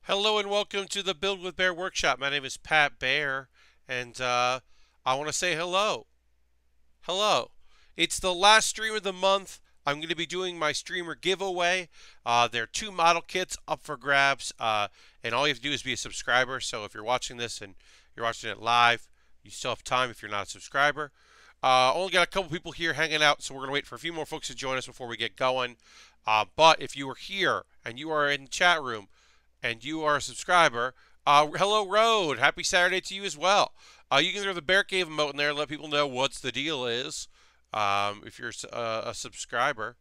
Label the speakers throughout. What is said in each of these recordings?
Speaker 1: Hello and welcome to the Build with Bear workshop. My name is Pat Baer, and I want to say hello. Hello. It's the last stream of the month. I'm going to be doing my streamer giveaway. There are two model kits up for grabs, and all you have to do is be a subscriber. So if you're watching this and you're watching it live, you still have time if you're not a subscriber. Only got a couple people here hanging out, so we're going to wait for a few more folks to join us before we get going. But if you are here and you are in the chat room, and you are a subscriber, hello Road. Happy Saturday to you as well. You can throw the Bear Cave emote in there and let people know what's the deal is. If you're a subscriber.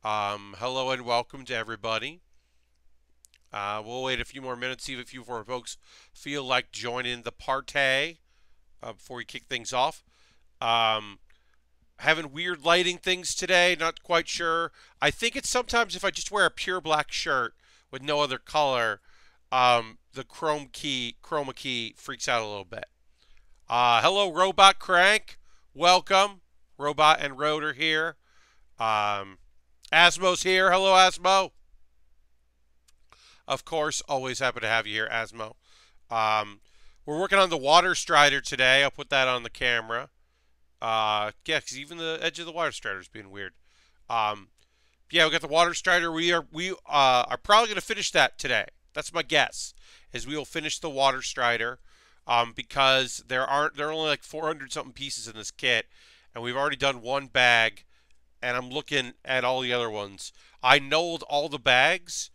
Speaker 1: Hello and welcome to everybody. We'll wait a few more minutes, see if a few more folks feel like joining the party before we kick things off. Having weird lighting things today, not quite sure. I think it's sometimes if I just wear a pure black shirt with no other color, the chroma key freaks out a little bit. Hello, Robot Crank. Welcome. Robot and Road are here. Asmo's here. Hello, Asmo. Of course, always happy to have you here, Asmo. We're working on the Water Strider today. I'll put that on the camera. Yeah, because even the edge of the Water Strider is being weird. Yeah, we got the Water Strider. We are probably going to finish that today. That's my guess. Is we will finish the Water Strider, because there are only like 400 something pieces in this kit, and we've already done one bag, and I'm looking at all the other ones. I knolled all the bags,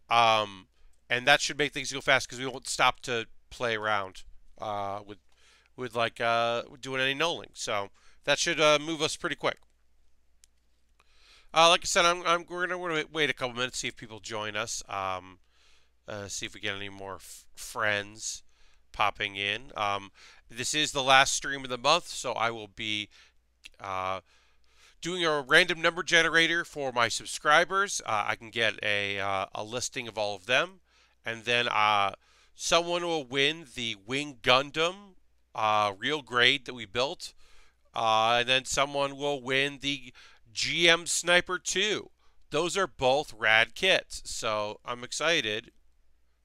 Speaker 1: and that should make things go fast because we won't stop to play around with like doing any knolling. So that should move us pretty quick. Like I said, we're gonna wait a couple minutes, see if people join us. See if we get any more friends popping in. This is the last stream of the month, so I will be doing a random number generator for my subscribers. I can get a listing of all of them, and then someone will win the Wing Gundam real grade that we built, and then someone will win the GM Sniper 2. Those are both rad kits, so I'm excited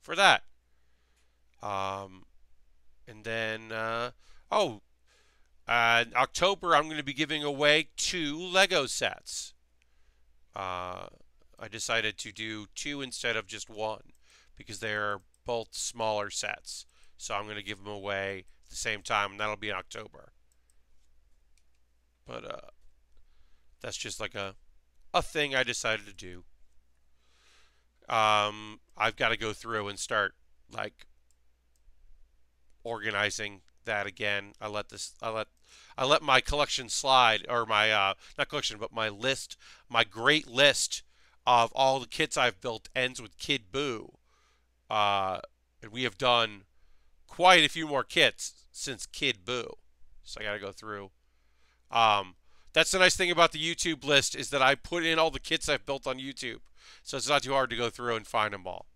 Speaker 1: for that. And then, in October, I'm going to be giving away 2 Lego sets. I decided to do 2 instead of just 1 because they're both smaller sets. So I'm going to give them away at the same time, and that'll be in October. But that's just like a thing I decided to do. I've got to go through and start like organizing that again. I let my collection slide, or my not collection, but my list, my great list of all the kits I've built ends with Kid Boo. And we have done quite a few more kits since Kid Boo. So I got to go through. That's the nice thing about the YouTube list, is that I put in all the kits I've built on YouTube. So it's not too hard to go through and find them all.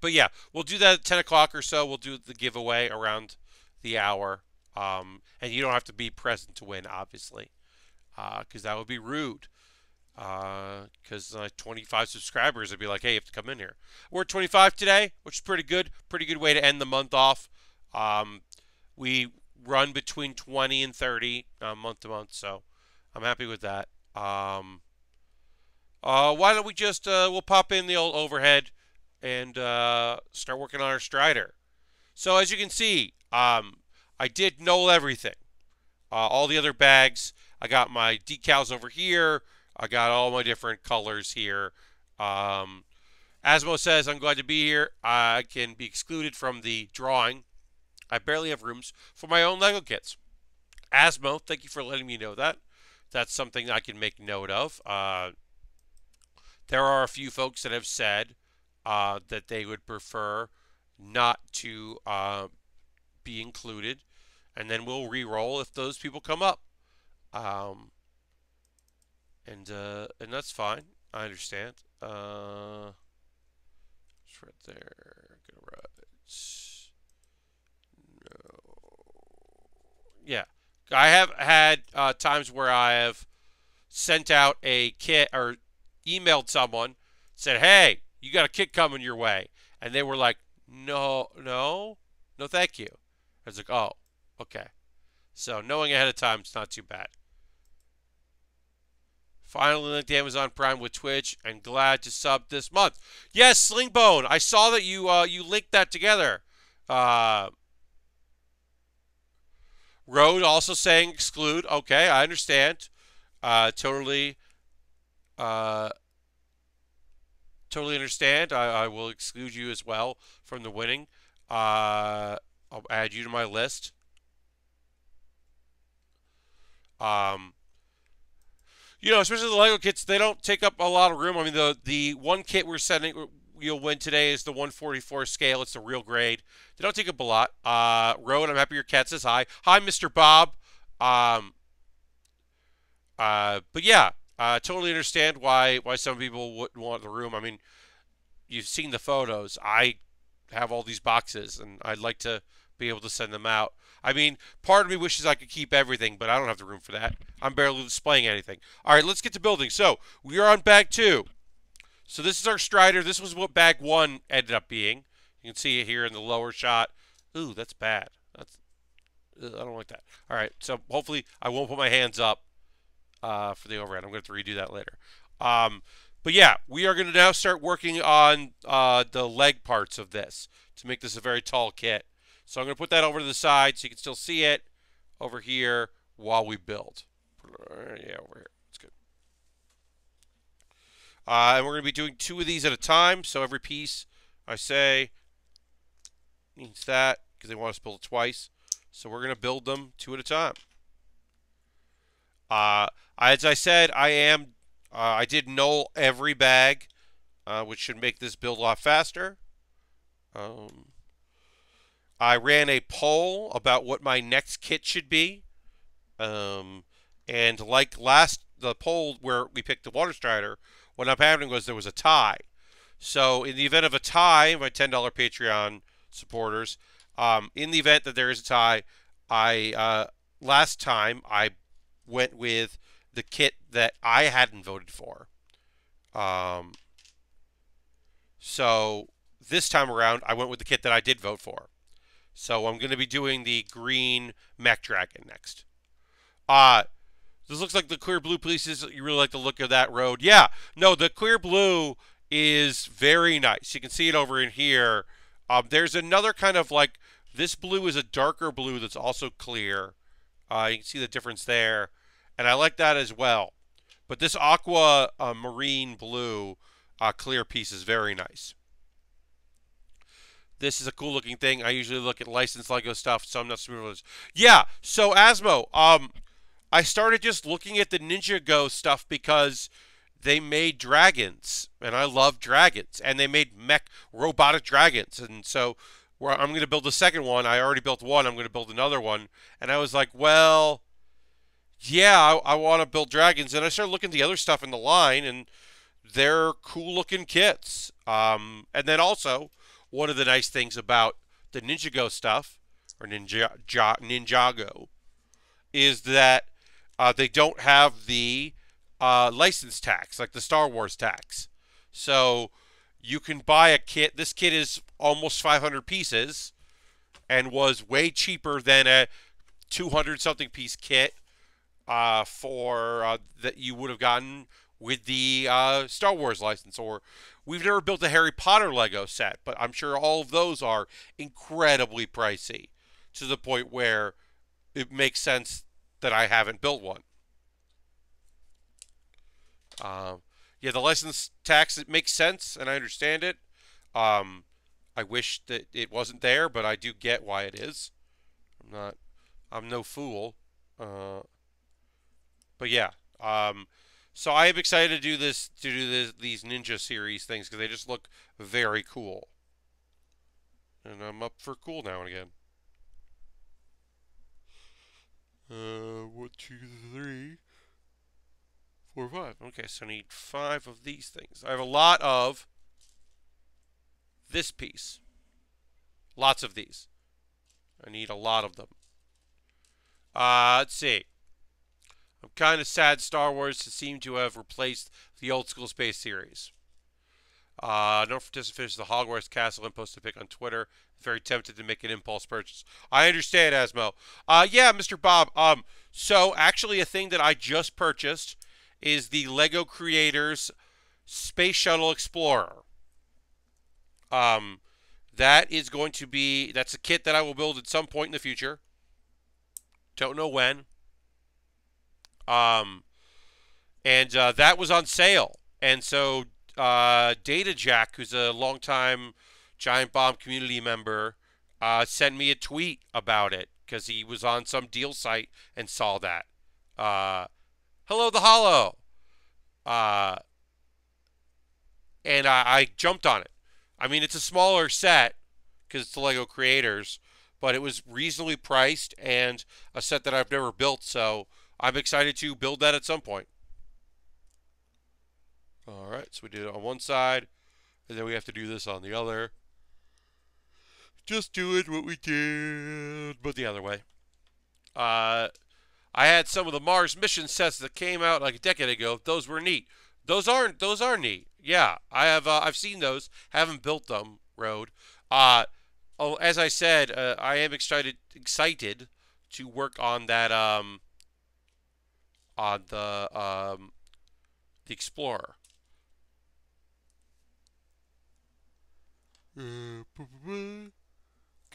Speaker 1: But yeah, we'll do that at 10 o'clock or so. We'll do the giveaway around the hour. And you don't have to be present to win, obviously, because that would be rude. Because 25 subscribers, I'd be like, hey, you have to come in here. We're at 25 today, which is pretty good. Pretty good way to end the month off. We run between 20 and 30 month to month, so I'm happy with that. Why don't we just we'll pop in the old overhead and start working on our Strider. So as you can see, I did knoll everything. All the other bags, I got my decals over here. I got all my different colors here. Asmo says, I'm glad to be here. I can be excluded from the drawing. I barely have rooms for my own Lego kits. Asmo, thank you for letting me know that. That's something I can make note of. There are a few folks that have said that they would prefer not to be included, and then we'll re-roll if those people come up. And that's fine. I understand. It's right there. Gonna write. No. Yeah, I have had times where I have sent out a kit or emailed someone, said, "Hey, You got a kit coming your way. And they were like, no, no, no, thank you. I was like, oh, okay. So knowing ahead of time is not too bad. Finally linked Amazon Prime with Twitch and glad to sub this month. Yes, Slingbone. I saw that you linked that together. Uh, Road also saying exclude. Okay, I understand. Totally, uh, totally understand. I will exclude you as well from the winning. I'll add you to my list. Um, especially the Lego kits, they don't take up a lot of room. I mean, the one kit we're sending you'll win today is the 144 scale. It's the real grade. They don't take up a lot. Rowan, I'm happy your cat says hi. Hi, Mr. Bob. Um, but yeah, totally understand why some people wouldn't want the room. I mean, you've seen the photos. I have all these boxes, and I'd like to be able to send them out. I mean, part of me wishes I could keep everything, but I don't have the room for that. I'm barely displaying anything. All right, let's get to building. So we are on bag 2. So this is our Strider. This was what bag 1 ended up being. You can see it here in the lower shot. Ooh, that's bad. I don't like that. All right, so hopefully I won't put my hands up for the overhead. I'm going to have to redo that later. But yeah, we are going to now start working on the leg parts of this to make this a very tall kit. So I'm going to put that over to the side so you can still see it over here while we build. Yeah, over here. That's good. And we're going to be doing 2 of these at a time. So every piece I say needs that because they want us to build it twice. So we're going to build them 2 at a time. As I said, I did null every bag, which should make this build a lot faster. I ran a poll about what my next kit should be. And like the poll where we picked the Water Strider, what ended up happening was there was a tie. So in the event of a tie, my $10 Patreon supporters, in the event that there is a tie, last time I went with the kit that I hadn't voted for. So this time around, I went with the kit that I did vote for. So I'm going to be doing the green mech dragon next. This looks like the clear blue pieces. You really like the look of that road. Yeah, no, the clear blue is very nice. You can see it over in here. There's another kind of like, this blue is a darker blue that's also clear. You can see the difference there. And I like that as well. But this aqua marine blue clear piece is very nice. This is a cool looking thing. I usually look at licensed Lego stuff, so I'm not familiar with this. Yeah, so Asmo, I started just looking at the Ninjago stuff because they made dragons, and I love dragons, and they made mech robotic dragons, and so I'm going to build a second one. I already built one. I'm going to build another one, and I was like, well, yeah, I want to build dragons, and I started looking at the other stuff in the line, and they're cool looking kits. And then also, one of the nice things about the Ninjago stuff, or Ninjago, is that they don't have the license tax, like the Star Wars tax. So you can buy a kit. This kit is almost 500 pieces and was way cheaper than a 200-something piece kit that you would have gotten with the Star Wars license. Or we've never built a Harry Potter Lego set, but I'm sure all of those are incredibly pricey to the point where it makes sense that I haven't built one. Yeah, the license tax, it makes sense, and I understand it. I wish that it wasn't there, but I do get why it is. I'm no fool. But yeah, so I am excited to do these Ninja series things because they just look very cool, and I'm up for cool now and again. 1, 2, 3, 4, 5. Okay, so I need 5 of these things. I have a lot of this piece. Lots of these. I need a lot of them. Let's see. I'm kind of sad Star Wars seemed to have replaced the old school space series. Don't participate in the Hogwarts Castle and post a pic on Twitter. Very tempted to make an impulse purchase. I understand, Asmo. Yeah, Mr. Bob. So actually, a thing that I just purchased is the Lego Creators Space Shuttle Explorer. Um, that is going to be that's a kit that I will build at some point in the future. Don't know when. Um, and that was on sale. And so Data Jack, who's a longtime Giant Bomb community member, sent me a tweet about it because he was on some deal site and saw that. Uh, Hello, the Hollow. Uh, and I jumped on it. I mean, it's a smaller set because it's the Lego Creators, but it was reasonably priced and a set that I've never built, so I'm excited to build that at some point. All right, so we did it on one side, and then we have to do this on the other. Just doing what we did, but the other way. I had some of the Mars mission sets that came out like a decade ago. Those were neat. Those are neat. Yeah, I've seen those. Haven't built them. Road. Oh, as I said, I am excited to work on that on the Explorer. Okay,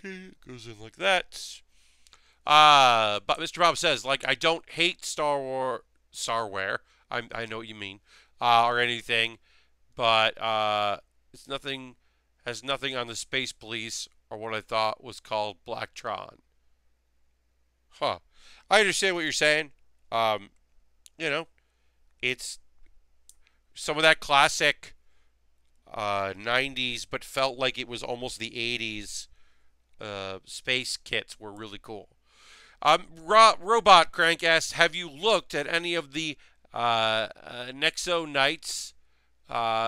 Speaker 1: it goes in like that. But Mr. Bob says, like, I don't hate Starware. I know what you mean, or anything, but it's nothing, has nothing on the Space Police or what I thought was called Blacktron. Huh. I understand what you're saying. Um, you know, it's some of that classic 90s, but felt like it was almost the 80s. Space kits were really cool. Robot Crank asks, have you looked at any of the Nexo Knights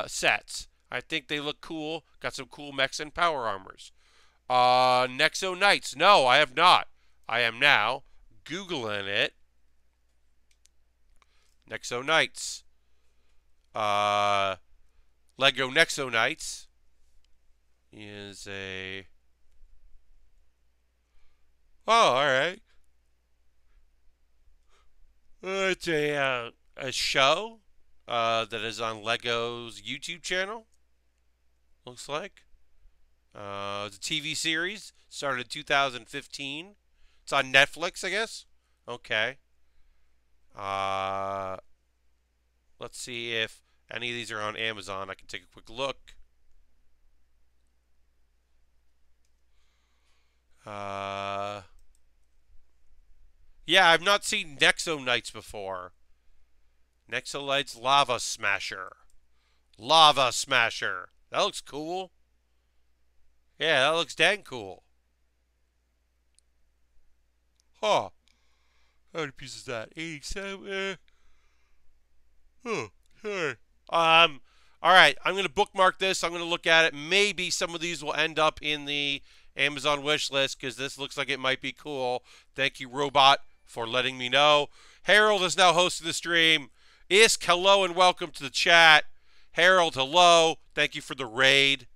Speaker 1: sets? I think they look cool. Got some cool mechs and power armors. Nexo Knights. No, I have not. I am now Googling it. Nexo Knights. Lego Nexo Knights is a... Oh, all right. It's a show that is on Lego's YouTube channel. Looks like it's a TV series started in 2015. It's on Netflix, I guess. Okay. Uh, let's see if any of these are on Amazon. I can take a quick look. Yeah, I've not seen Nexo Knights before. Nexo Knights Lava Smasher. Lava Smasher. That looks cool. Yeah, that looks dang cool. Huh. How many pieces is that? 87. Oh, sorry. All right. I'm gonna bookmark this. I'm gonna look at it. Maybe some of these will end up in the Amazon wish list because this looks like it might be cool. Thank you, Robot, for letting me know. Harold is now hosting the stream. Isk, hello and welcome to the chat. Harold, hello. Thank you for the raid.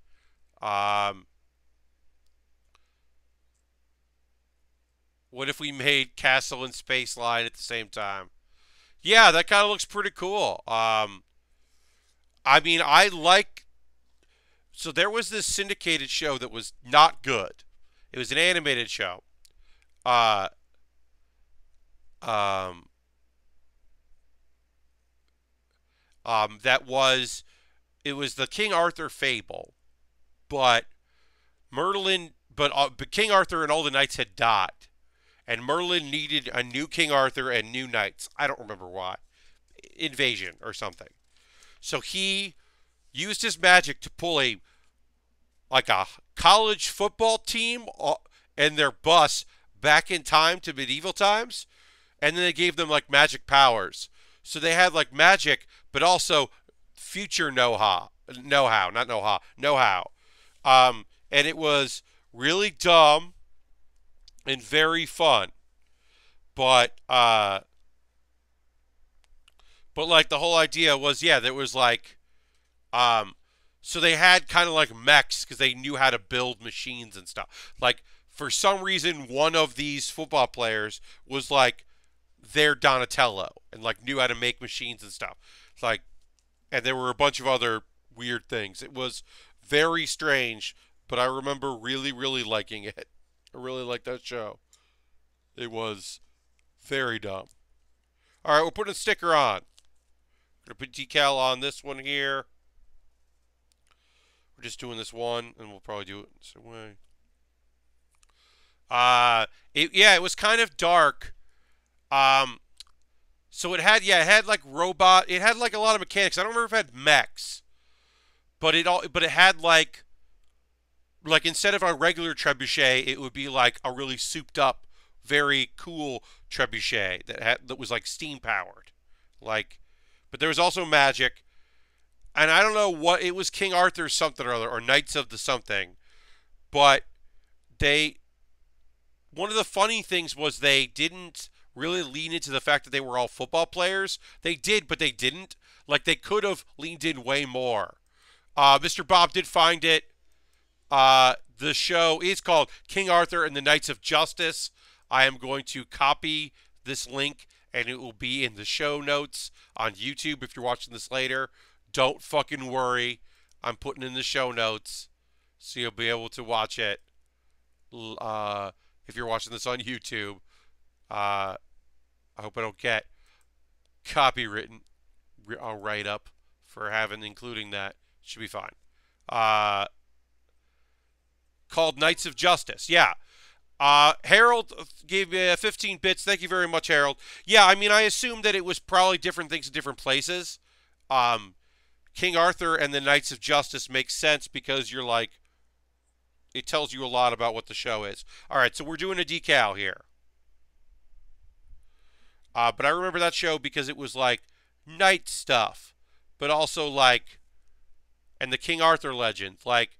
Speaker 1: What if we made Castle and Space Line at the same time? Yeah, that kind of looks pretty cool. I mean, I like. So there was this syndicated show that was not good. It was an animated show. Uh, um, that was it was the King Arthur fable, but but King Arthur and all the knights had died, and Merlin needed a new King Arthur and new knights. I don't remember why, invasion or something. So he used his magic to pull a college football team and their bus back in time to medieval times, and then they gave them like magic powers. So they had like magic, but also future know-how. And it was really dumb and very fun, but but like the whole idea was, yeah, there was like um So they had kind of like mechs because they knew how to build machines and stuff. Like for some reason, one of these football players was like their Donatello and like knew how to make machines and stuff. Like, and there were a bunch of other weird things. It was very strange, but I remember really, really liking it. I really liked that show. It was very dumb. All right, we'll put a sticker on. Gonna put decal on this one here. We're just doing this one, and we'll probably do it this way. It was kind of dark. Um, so it had like robot. It had like a lot of mechanics. I don't remember if it had mechs, but it had like instead of a regular trebuchet, it would be like a really souped up, very cool trebuchet that was like steam powered, like. But there was also magic, and I don't know what it was, King Arthur's something or other, or Knights of the something. But they, one of the funny things was they didn't really lean into the fact that they were all football players. They did, but they didn't. Like they could have leaned in way more. Mr. Bob did find it. The show is called King Arthur and the Knights of Justice. I am going to copy this link and it will be in the show notes on YouTube if you're watching this later. Don't fucking worry. I'm putting in the show notes so you'll be able to watch it if you're watching this on YouTube. I hope I don't get copywritten write up for including that. Should be fine. Called Knights of Justice. Yeah. Harold gave me 15 bits. Thank you very much, Harold. Yeah, I mean, I assumed that it was probably different things in different places. King Arthur and the Knights of Justice makes sense because you're like, it tells you a lot about what the show is. All right, so we're doing a decal here. But I remember that show because it was like knight stuff, but also like, and the King Arthur legend, like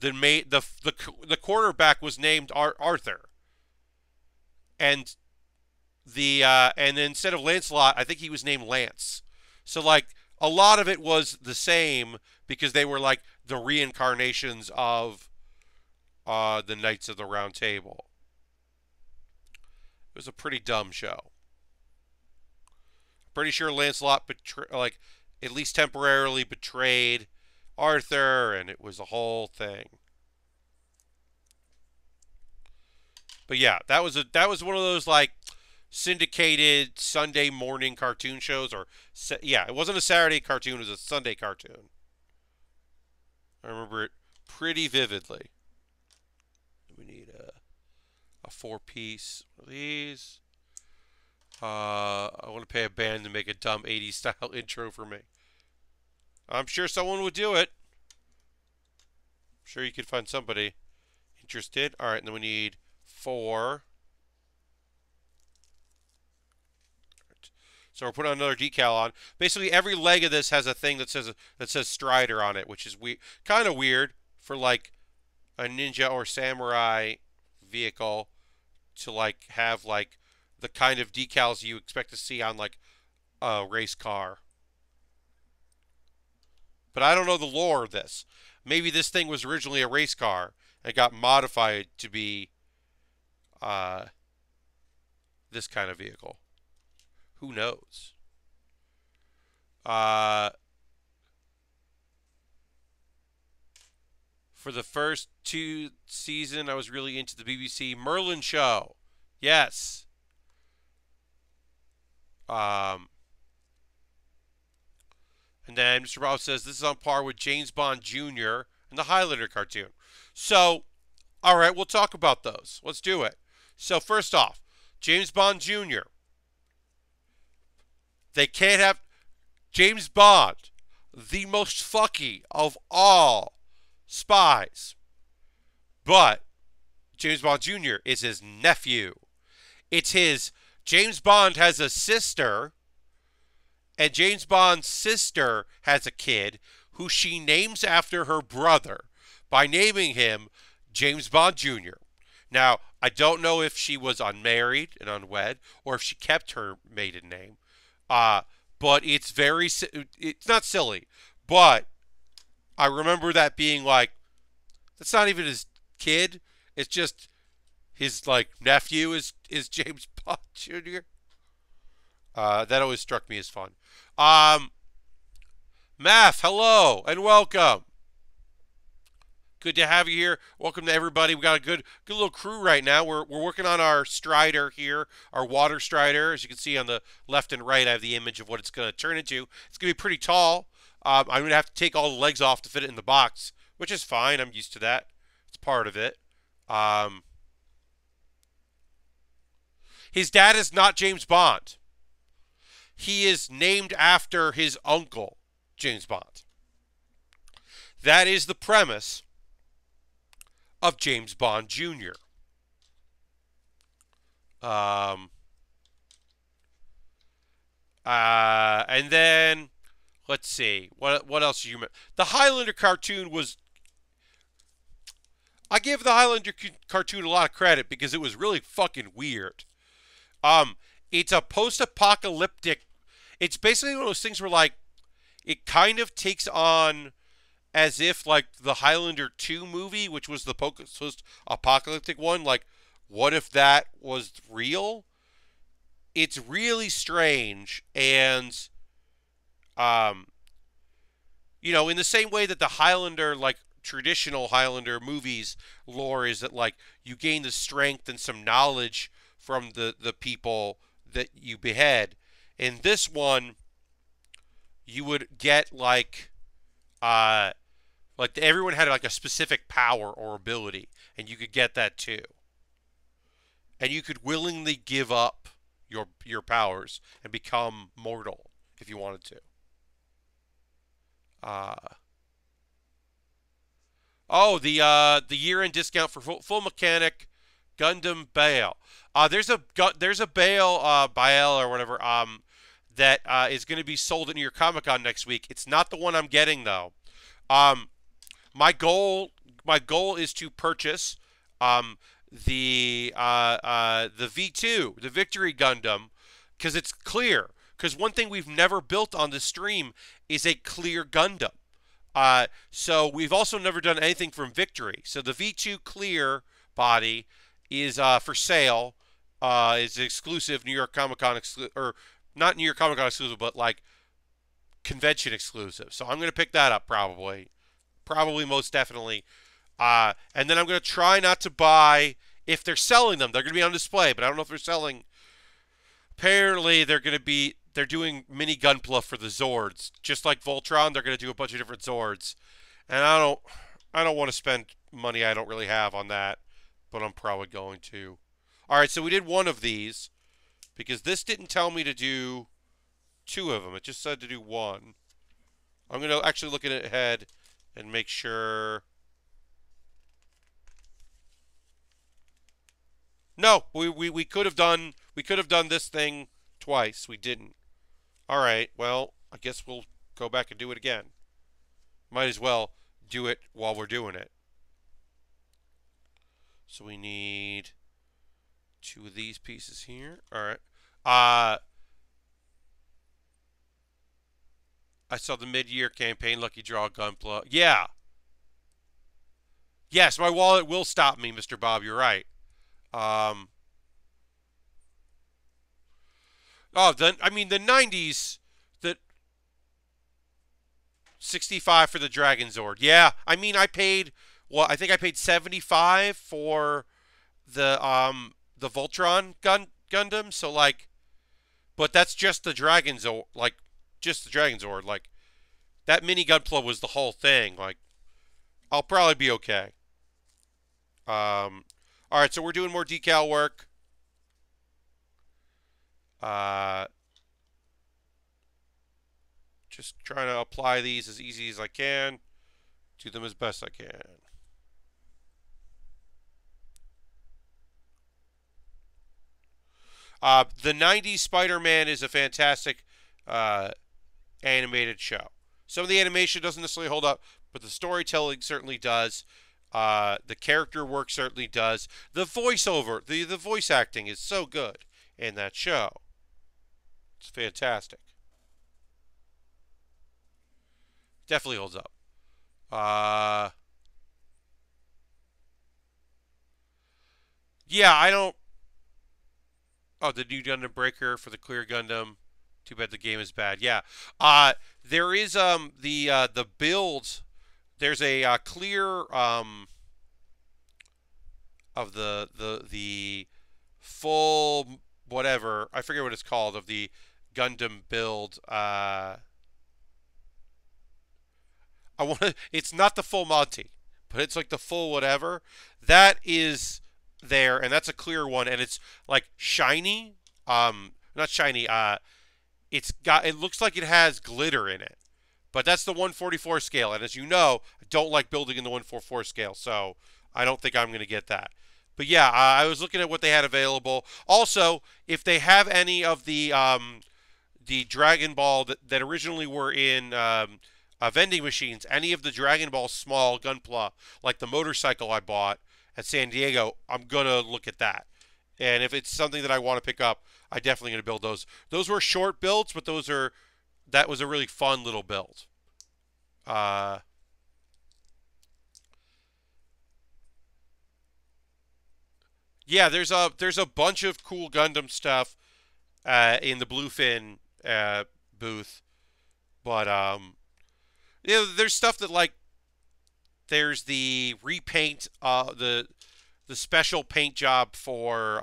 Speaker 1: the quarterback was named Arthur, and and instead of Lancelot, I think he was named Lance. So like a lot of it was the same because they were like the reincarnations of the Knights of the Round Table. It was a pretty dumb show. Pretty sure Lancelot like at least temporarily betrayed Arthur, and it was a whole thing. But yeah, that was one of those like syndicated Sunday morning cartoon shows, or yeah, it wasn't a Saturday cartoon; it was a Sunday cartoon. I remember it pretty vividly. We need a 4-piece of these. I want to pay a band to make a dumb 80s style intro for me. I'm sure someone would do it. I'm sure you could find somebody interested. All right, and then we need 4. So we're putting another decal on. Basically, every leg of this has a thing that says Strider on it, which is kind of weird for like a ninja or samurai vehicle to like have like the kind of decals you expect to see on like a race car. But I don't know the lore of this. Maybe this thing was originally a race car and got modified to be this kind of vehicle. Who knows? For the first 2 seasons, I was really into the BBC Merlin show. Yes. And then Mr. Bob says this is on par with James Bond Jr. and the Highlander cartoon. So, all right, we'll talk about those. Let's do it. So first off, James Bond Jr. They can't have James Bond, the most fucky of all spies. But James Bond Jr. is his nephew. James Bond has a sister, and James Bond's sister has a kid who she names after her brother by naming him James Bond Jr. Now, I don't know if she was unmarried and unwed or if she kept her maiden name. But it's not silly, but I remember that being like, that's not even his kid. It's just his like nephew is James Bond Jr. That always struck me as fun. Um, Math, hello and welcome. Good to have you here. Welcome to everybody. We got a good little crew right now. We're working on our Strider here, our water Strider. As you can see on the left and right, I have the image of what it's going to turn into. It's going to be pretty tall. I'm going to have to take all the legs off to fit it in the box, which is fine. I'm used to that. It's part of it. Um, his dad is not James Bond. He is named after his uncle, James Bond. That is the premise of James Bond Jr. And then let's see what else you. The Highlander cartoon was. I give the Highlander cartoon a lot of credit because it was really fucking weird. It's a post-apocalyptic. It's basically one of those things where like it kind of takes on as if like the Highlander 2 movie, which was the post-apocalyptic one, like what if that was real? It's really strange, and in the same way that the Highlander, like traditional Highlander movies lore, is that like you gain the strength and some knowledge from the people that you behead. In this one, you would get like everyone had like a specific power or ability, and you could get that too. And you could willingly give up your powers and become mortal if you wanted to. The year-end discount for full mechanic Gundam Baer. There's a Baer or whatever that is going to be sold at New York Comic Con next week. It's not the one I'm getting though. My goal is to purchase the V2, the Victory Gundam, because it's clear. Because one thing we've never built on this stream is a clear Gundam. So we've also never done anything from Victory. So the V2 clear body is for sale. It's exclusive New York Comic Con or not New York Comic Con exclusive, but like convention exclusive. So I'm gonna pick that up probably most definitely. And then I'm gonna try not to buy if they're selling them. They're gonna be on display, but I don't know if they're selling. Apparently they're doing mini Gunpla for the Zords, just like Voltron. They're gonna do a bunch of different Zords, and I don't want to spend money I don't really have on that, but I'm probably going to. All right, so we did one of these because this didn't tell me to do two of them. It just said to do one. I'm gonna actually look at it ahead and make sure. No, we could have done this thing twice. We didn't. All right. Well, I guess we'll go back and do it again. Might as well do it while we're doing it. So we need two of these pieces here. All right. I saw the mid-year campaign Lucky Draw Gunpla. Yeah. Yes, my wallet will stop me, Mr. Bob. You're right. Then I mean the 90s, the 65 for the Dragon Zord. Yeah, I mean I think I paid 75 for the Voltron Gundam. So like, but that's just the Dragon Zord, like just the Dragon Zord. Like that mini Gunpla was the whole thing. Like I'll probably be okay. All right, so we're doing more decal work. Just trying to apply these as easy as I can. Do them as best I can. The 90s Spider-Man is a fantastic animated show. Some of the animation doesn't necessarily hold up, but the storytelling certainly does. The character work certainly does. The voiceover, the voice acting is so good in that show. It's fantastic. Definitely holds up. Uh, yeah, I don't. Oh, the new Gundam Breaker for the Clear Gundam. Too bad the game is bad. Yeah. There is the build. There's a clear of the full whatever, I forget what it's called, of the Gundam build. I want to. It's not the full Monty, but it's like the full whatever. That is there, and that's a clear one, and it's like shiny. Not shiny. It's got. It looks like it has glitter in it, but that's the 144 scale, and as you know, I don't like building in the 144 scale, so I don't think I'm going to get that. But yeah, I was looking at what they had available. Also, if they have any of the Dragon Ball that originally were in vending machines, any of the Dragon Ball small Gunpla, like the motorcycle I bought at San Diego, I'm gonna look at that. And if it's something that I want to pick up, I definitely gonna build those. Those were short builds, but that was a really fun little build. Uh, yeah, there's a bunch of cool Gundam stuff in the Bluefin booth, but there's stuff that like there's the repaint, the special paint job for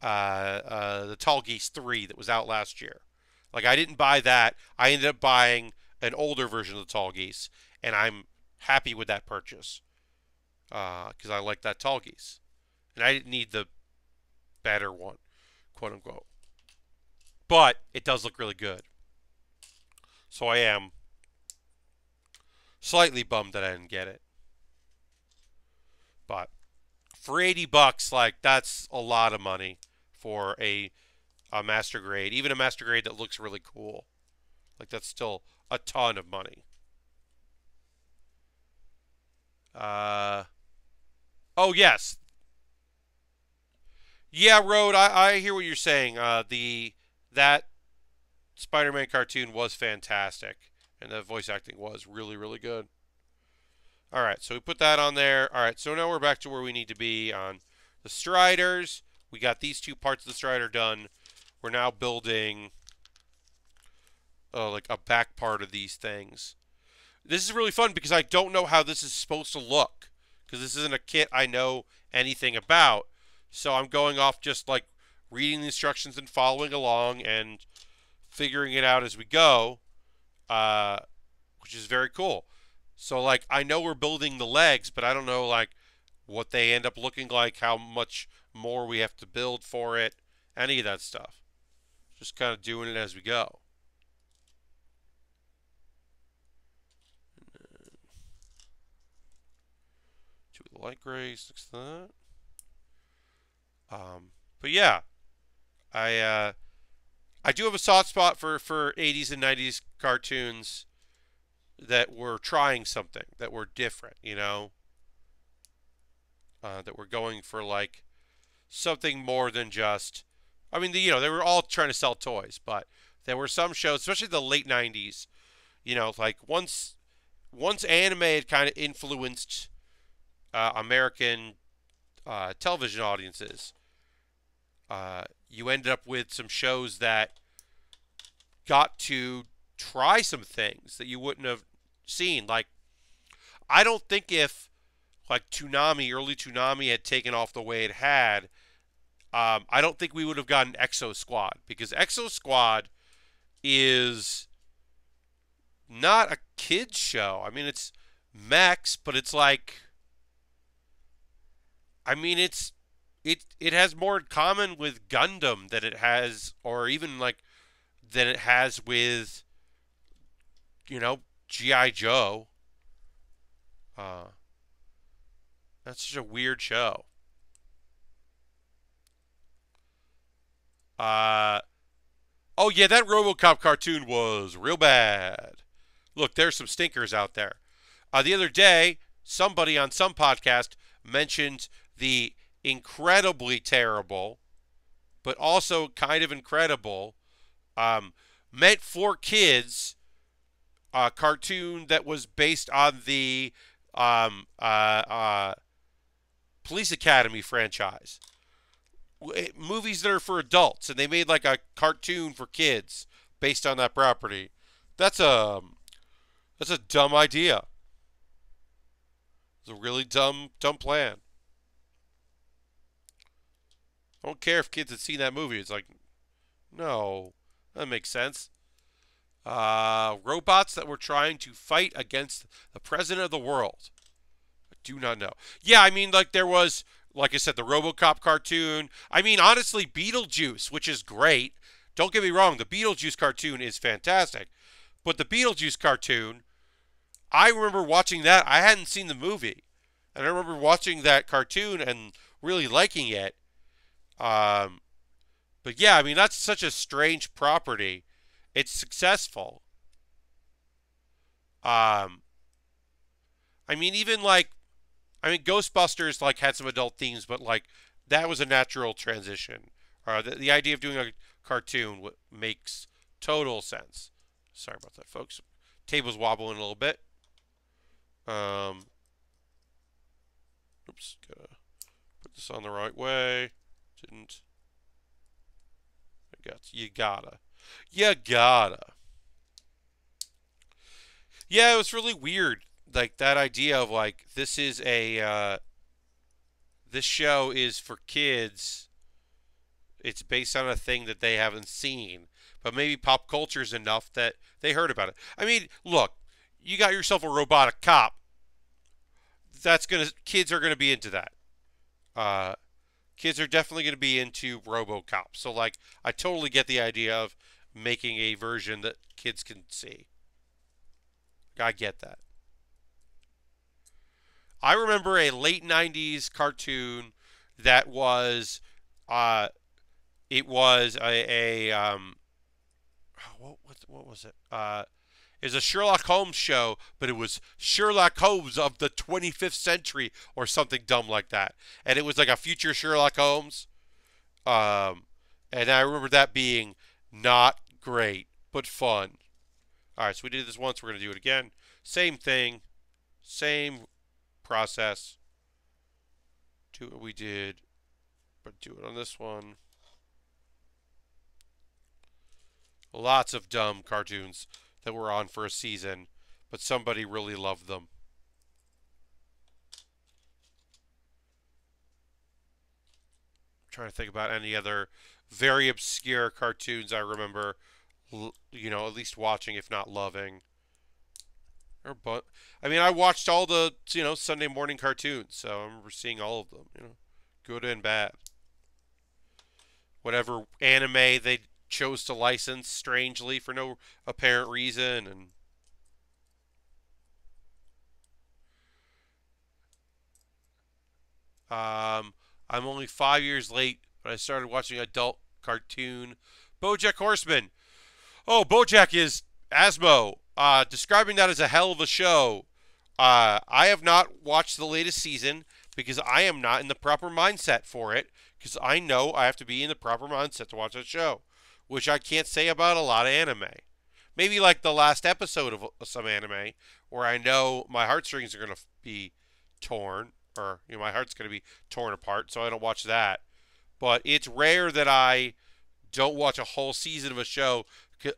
Speaker 1: the Tall Geese 3 that was out last year. Like I didn't buy that. I ended up buying an older version of the Tall Geese, and I'm happy with that purchase because I like that Tall Geese, and I didn't need the better one, quote unquote. But it does look really good, so I am slightly bummed that I didn't get it. But for $80, like that's a lot of money for a master grade, even a master grade that looks really cool. Like that's still a ton of money. Uh, oh yes, yeah, Road. I hear what you're saying. The that Spider-Man cartoon was fantastic, and the voice acting was really really good. All right, so we put that on there. All right, so now we're back to where we need to be on the Striders. We got these two parts of the Strider done. We're now building like a back part of these things. This is really fun because I don't know how this is supposed to look because this isn't a kit I know anything about. So I'm going off just like reading the instructions and following along and figuring it out as we go, uh, which is very cool. So like I know we're building the legs, but I don't know like what they end up looking like, how much more we have to build for it, any of that stuff. Just kind of doing it as we go. Two of the light grays next to that. But yeah, I I do have a soft spot for 80s and 90s cartoons that were trying something, that were different, that were going for like something more than just. I mean, they were all trying to sell toys, but there were some shows, especially the late 90s, like once anime had kind of influenced American television audiences, you ended up with some shows that got to try some things that you wouldn't have seen. Like, I don't think if like early Toonami had taken off the way it had, I don't think we would have gotten Exo Squad because Exo Squad is not a kids show. I mean, it's mechs, but it's like, I mean, it has more in common with Gundam than it has, or even like than it has with GI Joe. Uh, that's such a weird show. Uh, oh yeah, that RoboCop cartoon was real bad. Look, there's some stinkers out there. The other day, somebody on some podcast mentioned the incredibly terrible, but also kind of incredible, meant for kids, cartoon that was based on the um, uh, uh, Police Academy franchise. Movies that are for adults, and they made like a cartoon for kids based on that property. That's a that's a dumb idea. It's a really dumb plan. I don't care if kids had seen that movie. It's like, no, that makes sense. Robots that were trying to fight against the president of the world. I do not know. Yeah, I mean, like there was, like I said, the RoboCop cartoon. I mean, honestly, Beetlejuice, which is great. Don't get me wrong, the Beetlejuice cartoon is fantastic. But the Beetlejuice cartoon, I remember watching that. I hadn't seen the movie. And I remember watching that cartoon and really liking it. Um, but yeah, I mean, that's such a strange property. It's successful. Um, I mean, even like, I mean, Ghostbusters like had some adult themes, but like that was a natural transition. The idea of doing a cartoon makes total sense. Sorry about that, folks. Table's wobbling a little bit. Um, oops, gotta put this on the right way. Didn't. You gotta. You gotta. Yeah, it was really weird. Like that idea of like this show is for kids. It's based on a thing that they haven't seen, but maybe pop culture is enough that they heard about it. I mean, look, you got yourself a robotic cop. Kids are gonna be into that. Uh, Kids are definitely gonna be into RoboCop. So like, I totally get the idea of making a version that kids can see. I get that. I remember a late '90s cartoon that was, uh, it was what was it? It was a Sherlock Holmes show, but it was Sherlock Holmes of the 25th century or something dumb like that. And it was like a future Sherlock Holmes. Um, and I remember that being not great, but fun. All right, so we did this once. We're going to do it again. Same thing. Same process. Do what we did, but do it on this one. Lots of dumb cartoons that were on for a season, but somebody really loved them. I'm trying to think about any other very obscure cartoons I remember, at least watching, if not loving. But I mean, I watched all the Sunday morning cartoons, so I remember seeing all of them. Good and bad. Whatever anime they chose to license strangely for no apparent reason, and I'm only 5 years late, but I started watching adult cartoon BoJack Horseman. Oh, BoJack is Asmo. Describing that as a hell of a show. I have not watched the latest season because I am not in the proper mindset for it. Because I know I have to be in the proper mindset to watch that show, which I can't say about a lot of anime. Maybe like the last episode of some anime, where I know my heartstrings are going to be torn, or my heart's going to be torn apart, so I don't watch that. But it's rare that I don't watch a whole season of a show,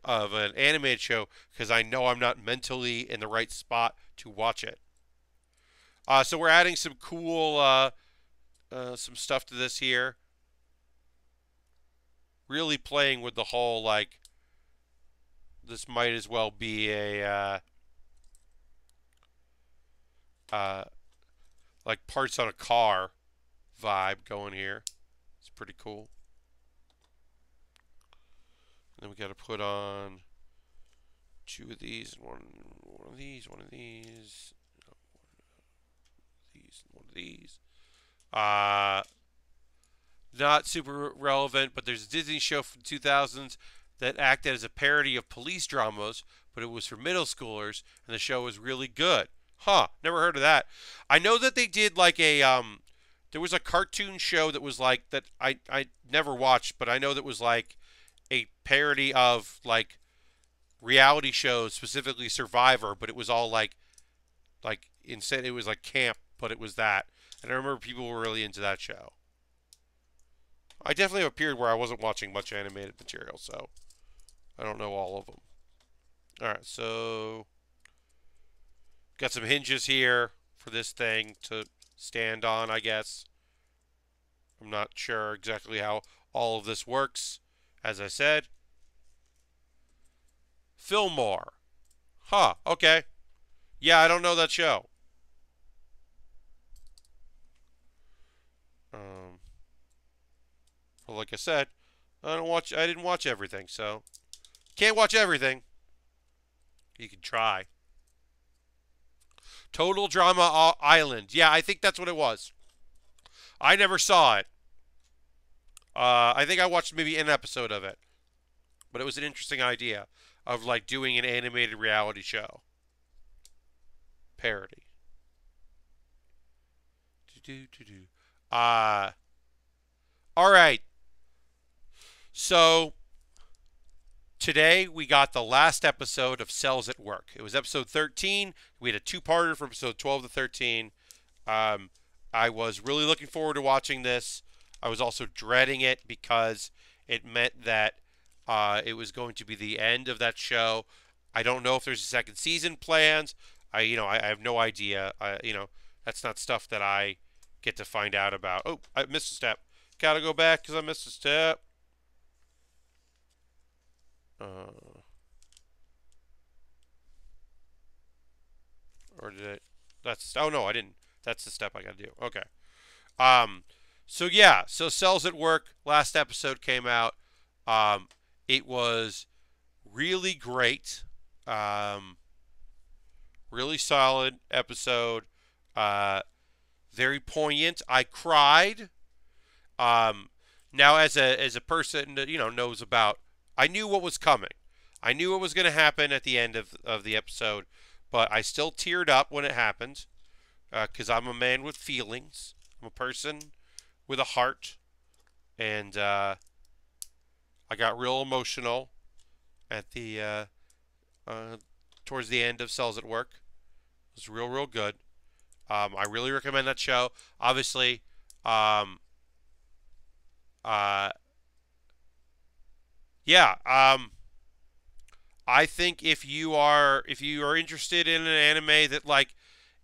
Speaker 1: of an animated show, because I know I'm not mentally in the right spot to watch it. So we're adding some cool, some stuff to this here. Really playing with the whole, like, this might as well be a, like parts on a car vibe going here. It's pretty cool. And then we got to put on 2 of these and one of these, one of these, one of these. Not super relevant, but there's a Disney show from 2000s that acted as a parody of police dramas, but it was for middle schoolers, and the show was really good. Huh, never heard of that. I know that they did like a, there was a cartoon show that was like, that I never watched, but I know that was like a parody of like reality shows, specifically Survivor, but it was all like instead it was like camp, but it was that. And I remember people were really into that show. I definitely have a period where I wasn't watching much animated material, so I don't know all of them. All right, so got some hinges here for this thing to stand on, I guess. I'm not sure exactly how all of this works. As I said, Fillmore. Huh, okay. Yeah, I don't know that show. Um, well, like I said, I didn't watch everything, so can't watch everything. You can try. Total Drama Island. Yeah, I think that's what it was. I never saw it. I think I watched maybe an episode of it, but it was an interesting idea of like doing an animated reality show parody. Uh, all right. So today we got the last episode of Cells at Work. It was episode 13. We had a two-parter from episode 12 to 13. Um, I was really looking forward to watching this. I was also dreading it because it meant that it was going to be the end of that show. I don't know if there's a second season planned. I have no idea. That's not stuff that I get to find out about. Oh, I missed a step. Gotta go back because I missed a step. Or did it? That's oh no, I didn't. That's the step I gotta do. Okay. Um, so yeah, so Cells at Work last episode came out. It was really great. Um, really solid episode. Uh, very poignant. I cried. Um, now as a person that knows about, I knew what was coming. I knew what was going to happen at the end of the episode, but I still teared up when it happened because I'm a man with feelings. I'm a person with a heart, and I got real emotional at the towards the end of Cells at Work. It was real good. I really recommend that show. Obviously, um, uh, yeah. I think if you are interested in an anime that like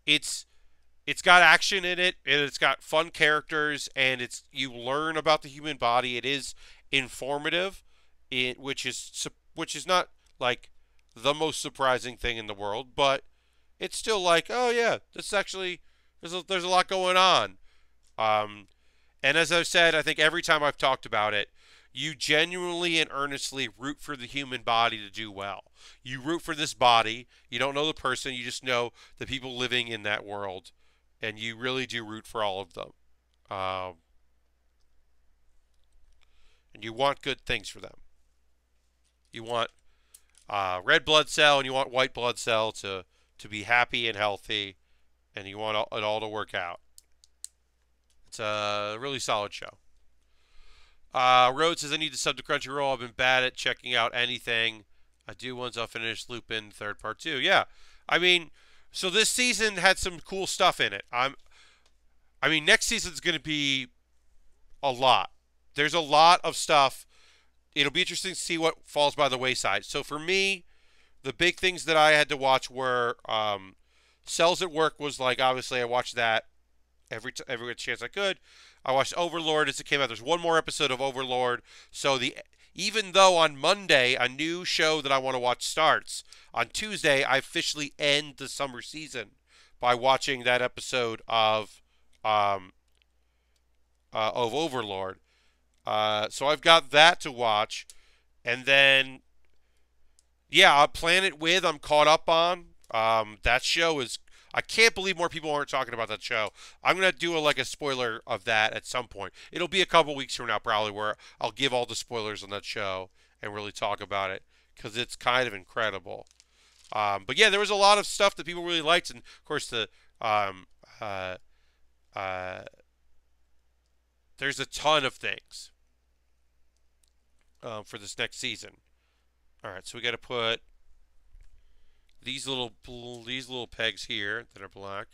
Speaker 1: it's it's got action in it and it's got fun characters and you learn about the human body. It is informative, which is not like the most surprising thing in the world, but it's still like, oh yeah, this actually there's a lot going on. Um, and as I've said, I think every time I've talked about it, you genuinely and earnestly root for the human body to do well. You root for this body. You don't know the person. You just know the people living in that world. And you really do root for all of them. Um, and you want good things for them. You want red blood cell and you want white blood cell to be happy and healthy. And you want it all to work out. It's a really solid show. Rhodes says, I need to sub to Crunchyroll. I've been bad at checking out anything. I do once I'll finish Lupin third part too. Yeah. I mean, so this season had some cool stuff in it. I mean, next season's going to be a lot. There's a lot of stuff. It'll be interesting to see what falls by the wayside. So for me, the big things that I had to watch were Cells at Work was like, obviously I watched that every chance I could. I watched Overlord as it came out. There's one more episode of Overlord. So even though on Monday a new show that I want to watch starts, on Tuesday I officially end the summer season by watching that episode of Overlord. So I've got that to watch, and then yeah, Planet With I'm caught up on. That show is. I can't believe more people aren't talking about that show. I'm gonna do a spoiler of that at some point. It'll be a couple weeks from now probably where I'll give all the spoilers on that show and really talk about it because it's kind of incredible. But yeah, there was a lot of stuff that people really liked, and of course um, uh, uh, there's a ton of things for this next season. All right, so we got to put these little pegs here that are black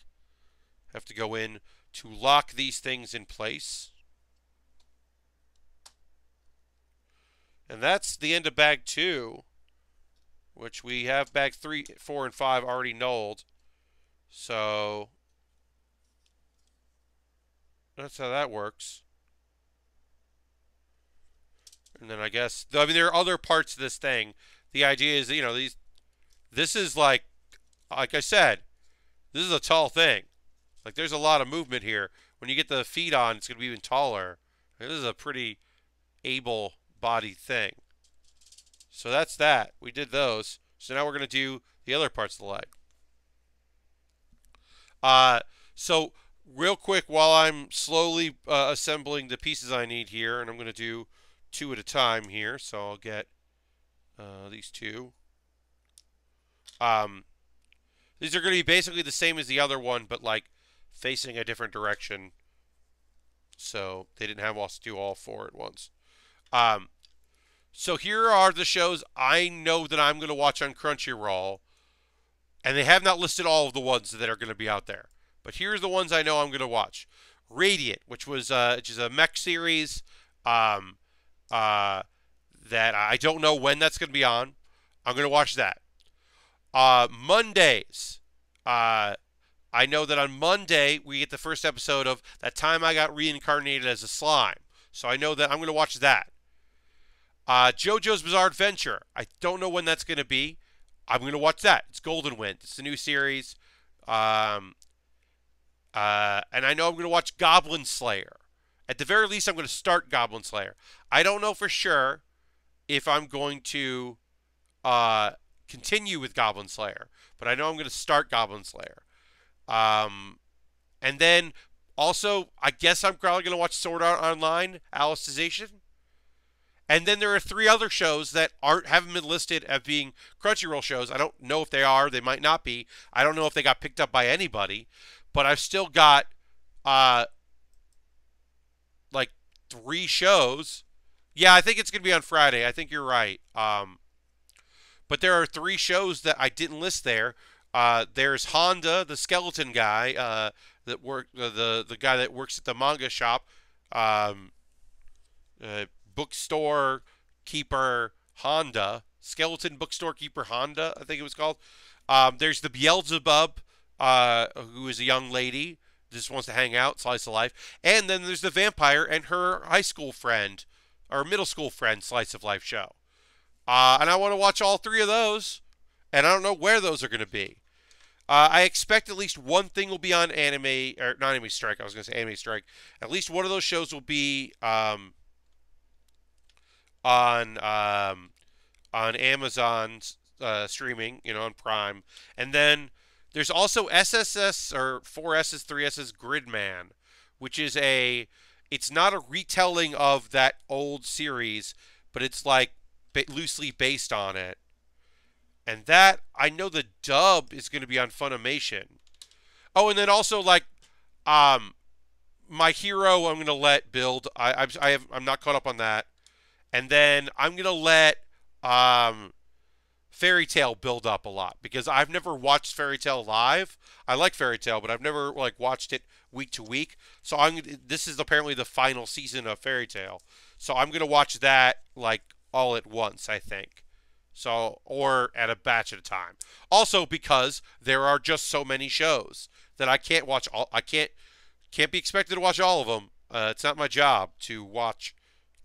Speaker 1: have to go in to lock these things in place. And that's the end of bag 2, which we have bag 3, 4, and 5 already nulled. So that's how that works. And then I guess, I mean, there are other parts of this thing. The idea is, this is like I said, this is a tall thing. Like, there's a lot of movement here. When you get the feet on, it's going to be even taller. This is a pretty able-bodied thing. So that's that. We did those. So now we're going to do the other parts of the leg. So real quick, while I'm slowly assembling the pieces I need here, and I'm going to do 2 at a time here. So I'll get these 2. These are going to be basically the same as the other one, but like facing a different direction. So they didn't have us do all 4 at once. So here are the shows I know that I'm going to watch on Crunchyroll. And they have not listed all of the ones that are going to be out there. But here's the ones I know I'm going to watch. Radiant, which is a mech series that I don't know when that's going to be on. I'm going to watch that. Mondays. I know that on Monday we get the first episode of That Time I Got Reincarnated as a Slime. So I know that I'm going to watch that. JoJo's Bizarre Adventure. I don't know when that's going to be. I'm going to watch that. It's Golden Wind. It's a new series. And I know I'm going to watch Goblin Slayer. At the very least, I'm going to start Goblin Slayer. I don't know for sure if I'm going to continue with Goblin Slayer. But I know I'm going to start Goblin Slayer. And then also, I guess I'm probably going to watch Sword Art Online, Alicization. And then there are 3 other shows that haven't been listed as being Crunchyroll shows. I don't know if they are. They might not be. I don't know if they got picked up by anybody. But I've still got like 3 shows. Yeah, I think it's going to be on Friday. I think you're right. But there are 3 shows that I didn't list there. There's Honda, the skeleton guy, the guy that works at the manga shop. Bookstore keeper Honda, skeleton bookstore keeper Honda, I think it was called. There's the Beelzebub, who is a young lady, just wants to hang out, slice of life. And then there's the vampire and her high school friend, or middle school friend, slice of life show. And I want to watch all 3 of those, and I don't know where those are going to be. I expect at least one thing will be on Anime, or not Anime Strike, I was going to say Anime Strike. At least one of those shows will be on Amazon's streaming, on Prime. And then there's also SSS, or 4S's, 3S's Gridman, which is it's not a retelling of that old series, but it's like loosely based on it. And that, I know the dub is going to be on Funimation. Oh, and then also like My Hero, I'm going to let build. I'm not caught up on that. And then I'm going to let Fairy Tail build up a lot, because I've never watched Fairy Tail live. I like Fairy Tail, but I've never watched it week to week. So this is apparently the final season of Fairy Tail. So I'm going to watch that all at once, I think. So, or at a batch at a time. Also because there are just so many shows that I can't watch all. I can't be expected to watch all of them. It's not my job to watch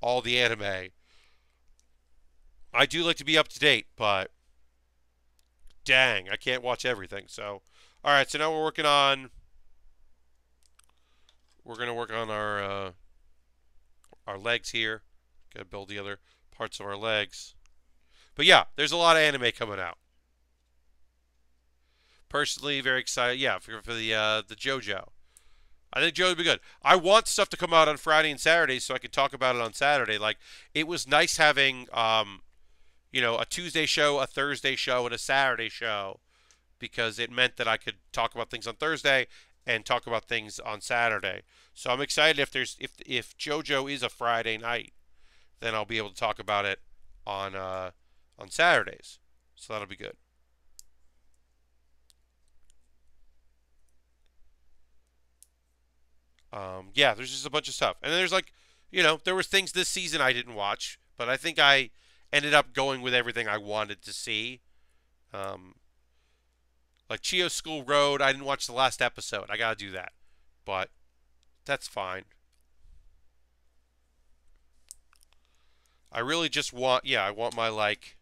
Speaker 1: all the anime. I do like to be up to date, but dang, I can't watch everything. So, all right. So now we're going to work on our legs here. Got to build the other parts of our legs. But yeah, there's a lot of anime coming out. Personally, very excited. Yeah, for the JoJo. I think JoJo would be good. I want stuff to come out on Friday and Saturday so I can talk about it on Saturday. It was nice having a Tuesday show, a Thursday show, and a Saturday show, because it meant that I could talk about things on Thursday and talk about things on Saturday. So I'm excited if JoJo is a Friday night, then I'll be able to talk about it on Saturdays. So that'll be good. Yeah, there's just a bunch of stuff. And then there's like, there was things this season I didn't watch, but I think I ended up going with everything I wanted to see. Um, like Chio School Road, I didn't watch the last episode. I gotta do that, but that's fine. I really just want, I want my like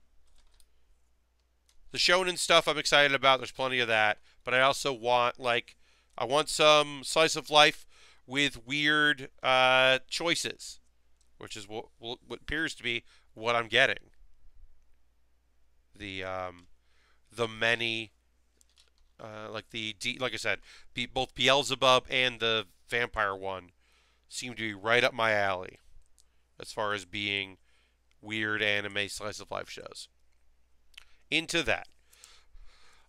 Speaker 1: the shonen stuff. I'm excited about. There's plenty of that, but I also want I want some slice of life with weird choices, which is what appears to be what I'm getting. The many like I said, both Beelzebub and the vampire one seem to be right up my alley as far as being weird anime slice of life shows. Into that.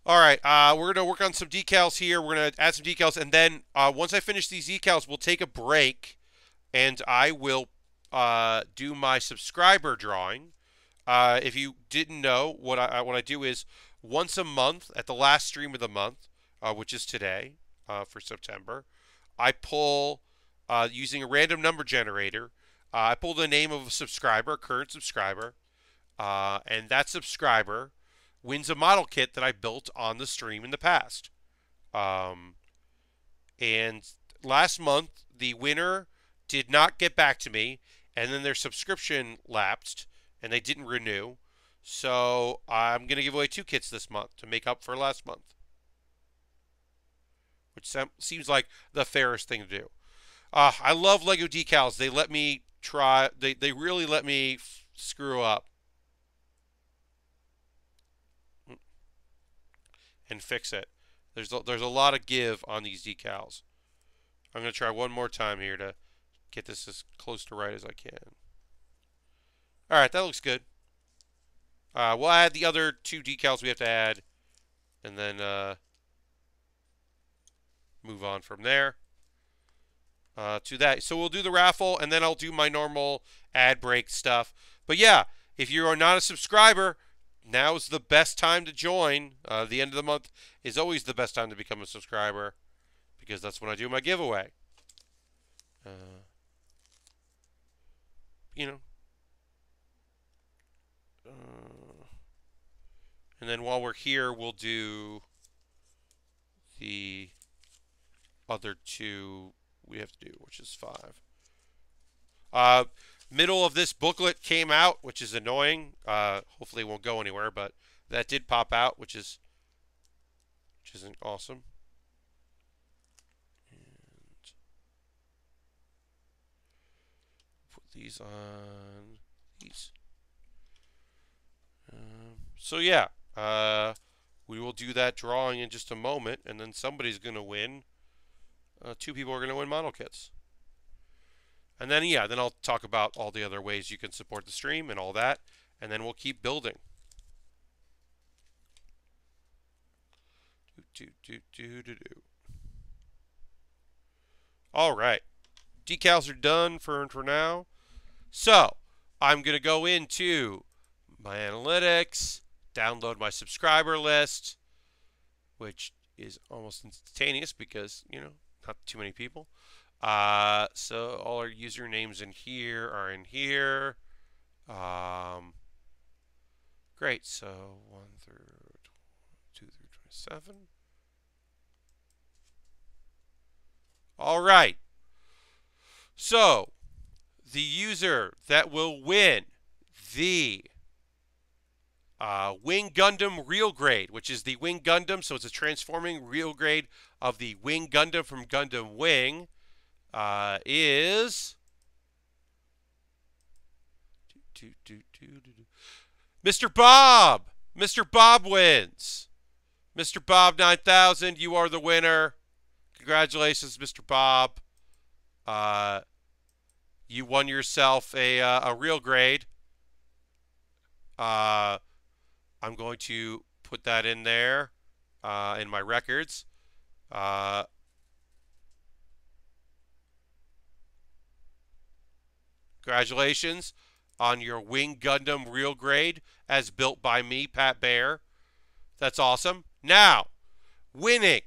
Speaker 1: All right, we're gonna work on some decals here. We're gonna add some decals, and then once I finish these decals, we'll take a break, and I will do my subscriber drawing. If you didn't know, what I do is once a month at the last stream of the month, which is today for September, I pull using a random number generator. I pull the name of a subscriber, a current subscriber, and that subscriber wins a model kit that I built on the stream in the past. And last month, the winner did not get back to me, and then their subscription lapsed, and they didn't renew. So I'm going to give away 2 kits this month to make up for last month, which seems like the fairest thing to do. I love Lego decals. They let me try. They really let me screw up and fix it. There's a lot of give on these decals. I'm going to try one more time here to get this as close to right as I can. All right, that looks good. We'll add the other 2 decals we have to add, and then move on from there to that. So we'll do the raffle, and then I'll do my normal ad break stuff. But yeah, if you are not a subscriber, now's the best time to join. The end of the month is always the best time to become a subscriber, because that's when I do my giveaway. You know. And then while we're here, we'll do the other 2 we have to do, which is 5. Middle of this booklet came out, which is annoying. Hopefully it won't go anywhere, but that did pop out, which isn't awesome. And put these on these. So yeah, we will do that drawing in just a moment, and then somebody's going to win. 2 people are going to win model kits. And then, then I'll talk about all the other ways you can support the stream and all that, and then we'll keep building. All right. Decals are done for now. So, I'm going to go into my analytics, download my subscriber list, which is almost instantaneous because, not too many people. So all our usernames in here are in here. Great. So 1 through 2 through 27. All right. So the user that will win the Wing Gundam Real Grade, which is the Wing Gundam, so it's a transforming real grade of the Wing Gundam from Gundam Wing, is Mr. Bob. Mr. Bob wins. Mr. Bob 9000, you are the winner. Congratulations, Mr. Bob. You won yourself a real grade. I'm going to put that in there in my records. Congratulations on your Wing Gundam Real Grade as built by me, Pat Baer. That's awesome. Now, winning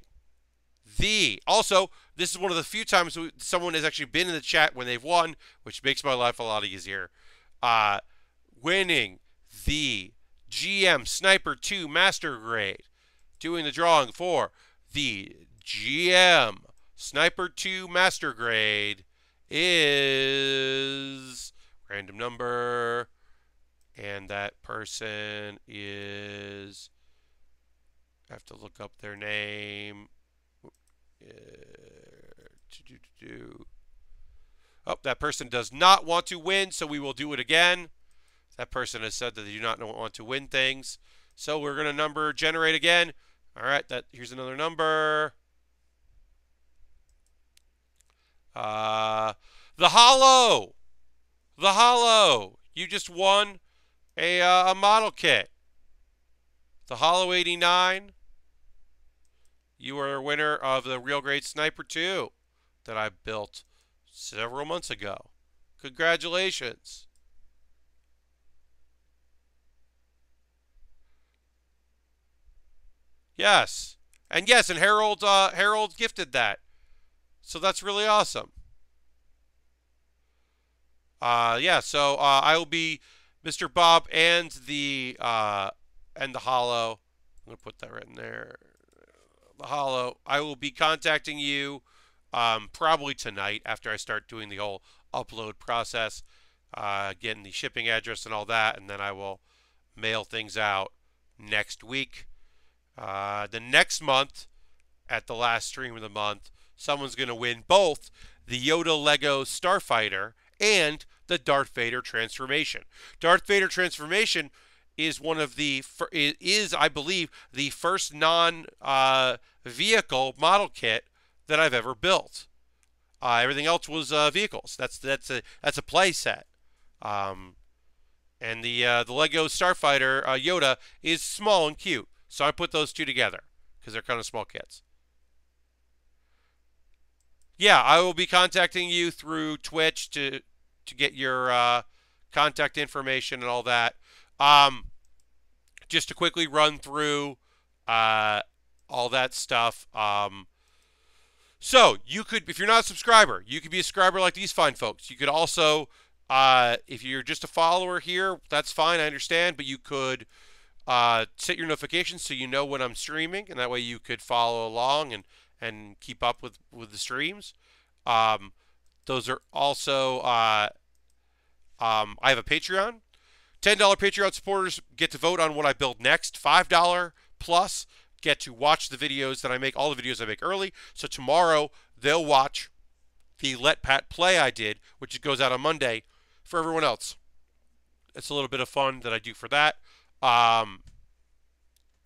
Speaker 1: also, this is one of the few times someone has actually been in the chat when they've won, which makes my life a lot easier. Winning the GM Sniper 2 Master Grade. Doing the drawing for the GM Sniper 2 Master Grade is random number, and that person is, I have to look up their name. Oh, that person does not want to win, so we will do it again. That person has said that they do not want to win things. So we're going to number generate again. All right, here's another number. The Hollow. The Hollow. You just won a model kit. The Hollow 89. You are a winner of the Real Grade Sniper 2 that I built several months ago. Congratulations. Yes. And yes, and Harold gifted that. So that's really awesome. Yeah, so I will be Mr. Bob and the Hollow. I'm going to put that right in there. The Hollow. I will be contacting you probably tonight after I start doing the whole upload process, getting the shipping address and all that, and then I will mail things out next week. The next month, at the last stream of the month, someone's going to win both the Yoda Lego Starfighter and the Darth Vader Transformation. Darth Vader Transformation is one of the I believe the first non-vehicle model kit that I've ever built. Everything else was vehicles. That's a play set. And the Lego Starfighter Yoda is small and cute. So I put those two together because they're kind of small kits. Yeah, I will be contacting you through Twitch to get your contact information and all that. Just to quickly run through all that stuff. So you could, if you're not a subscriber, you could be a subscriber like these fine folks. You could also, if you're just a follower here, that's fine. I understand, but you could set your notifications so you know when I'm streaming, and that way you could follow along and keep up with the streams. Those are also I have a Patreon. $10 Patreon supporters get to vote on what I build next. $5 plus get to watch the videos that I make, all the videos I make early. So tomorrow they'll watch the Let Pat Play I did, which goes out on Monday for everyone else. It's a little bit of fun that I do for that.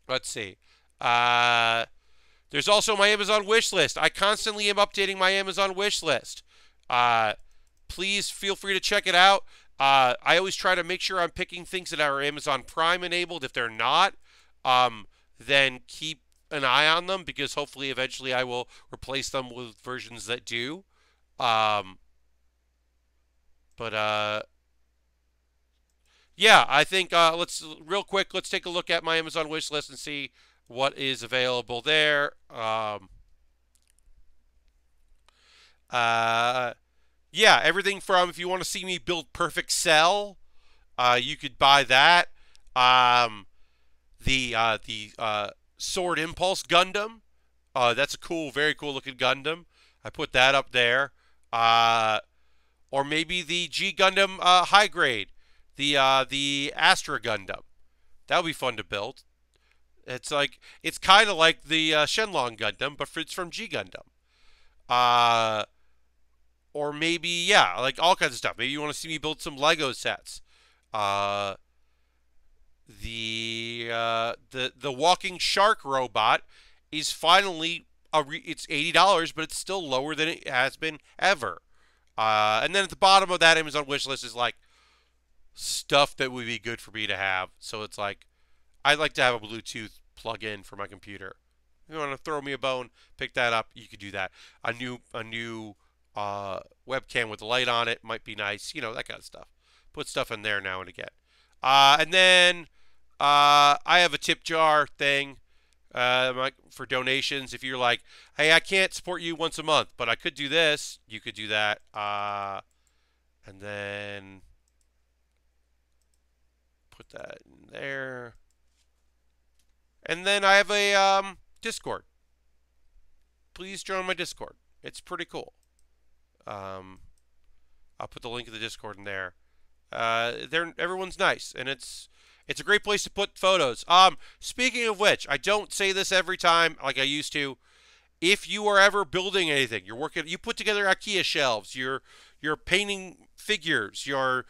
Speaker 1: Let's see. There's also my Amazon wish list. I constantly am updating my Amazon wish list. Please feel free to check it out. I always try to make sure I'm picking things that are Amazon Prime enabled. If they're not, then keep an eye on them, because hopefully eventually I will replace them with versions that do. Yeah, I think let's take a look at my Amazon wish list and see what is available there. Yeah, everything from, if you want to see me build Perfect Cell, you could buy that. The Sword Impulse Gundam, that's a cool, very cool looking Gundam. I put that up there. Or maybe the G Gundam high grade, the Astra Gundam. That would be fun to build. It's kind of like the Shenlong Gundam, but it's from G Gundam. Or maybe, yeah, like all kinds of stuff. Maybe you want to see me build some Lego sets. The walking shark robot is finally it's $80, but it's still lower than it has been ever. And then at the bottom of that Amazon wish list is like stuff that would be good for me to have. So it's like, I'd like to have a Bluetooth plug-in for my computer. If you want to throw me a bone, pick that up, you could do that. A new webcam with a light on it might be nice. You know, that kind of stuff. Put stuff in there now and again. And then I have a tip jar thing. for donations. If you're like, hey, I can't support you once a month, but I could do this, you could do that. And then put that in there. And then I have a Discord. Please join my Discord. It's pretty cool. I'll put the link to the Discord in there. Everyone's nice, and it's a great place to put photos. Speaking of which, I don't say this every time like I used to. If you are ever building anything, you put together IKEA shelves, you're painting figures, you're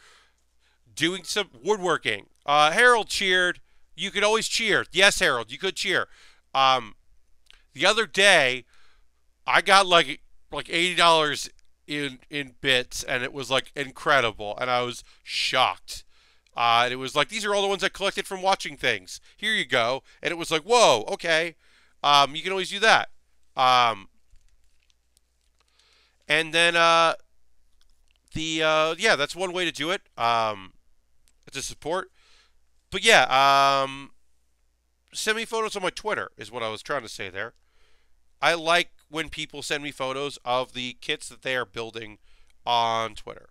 Speaker 1: doing some woodworking. Harold cheered. You could always cheer. Yes, Harold, you could cheer. The other day, I got like $80 in bits, and it was like incredible, and I was shocked. And it was like, these are all the ones I collected from watching things. Here you go. And it was like, whoa, okay. You can always do that. And then yeah, that's one way to do it. To support. But yeah, send me photos on my Twitter is what I was trying to say there. I like when people send me photos of the kits that they are building on Twitter.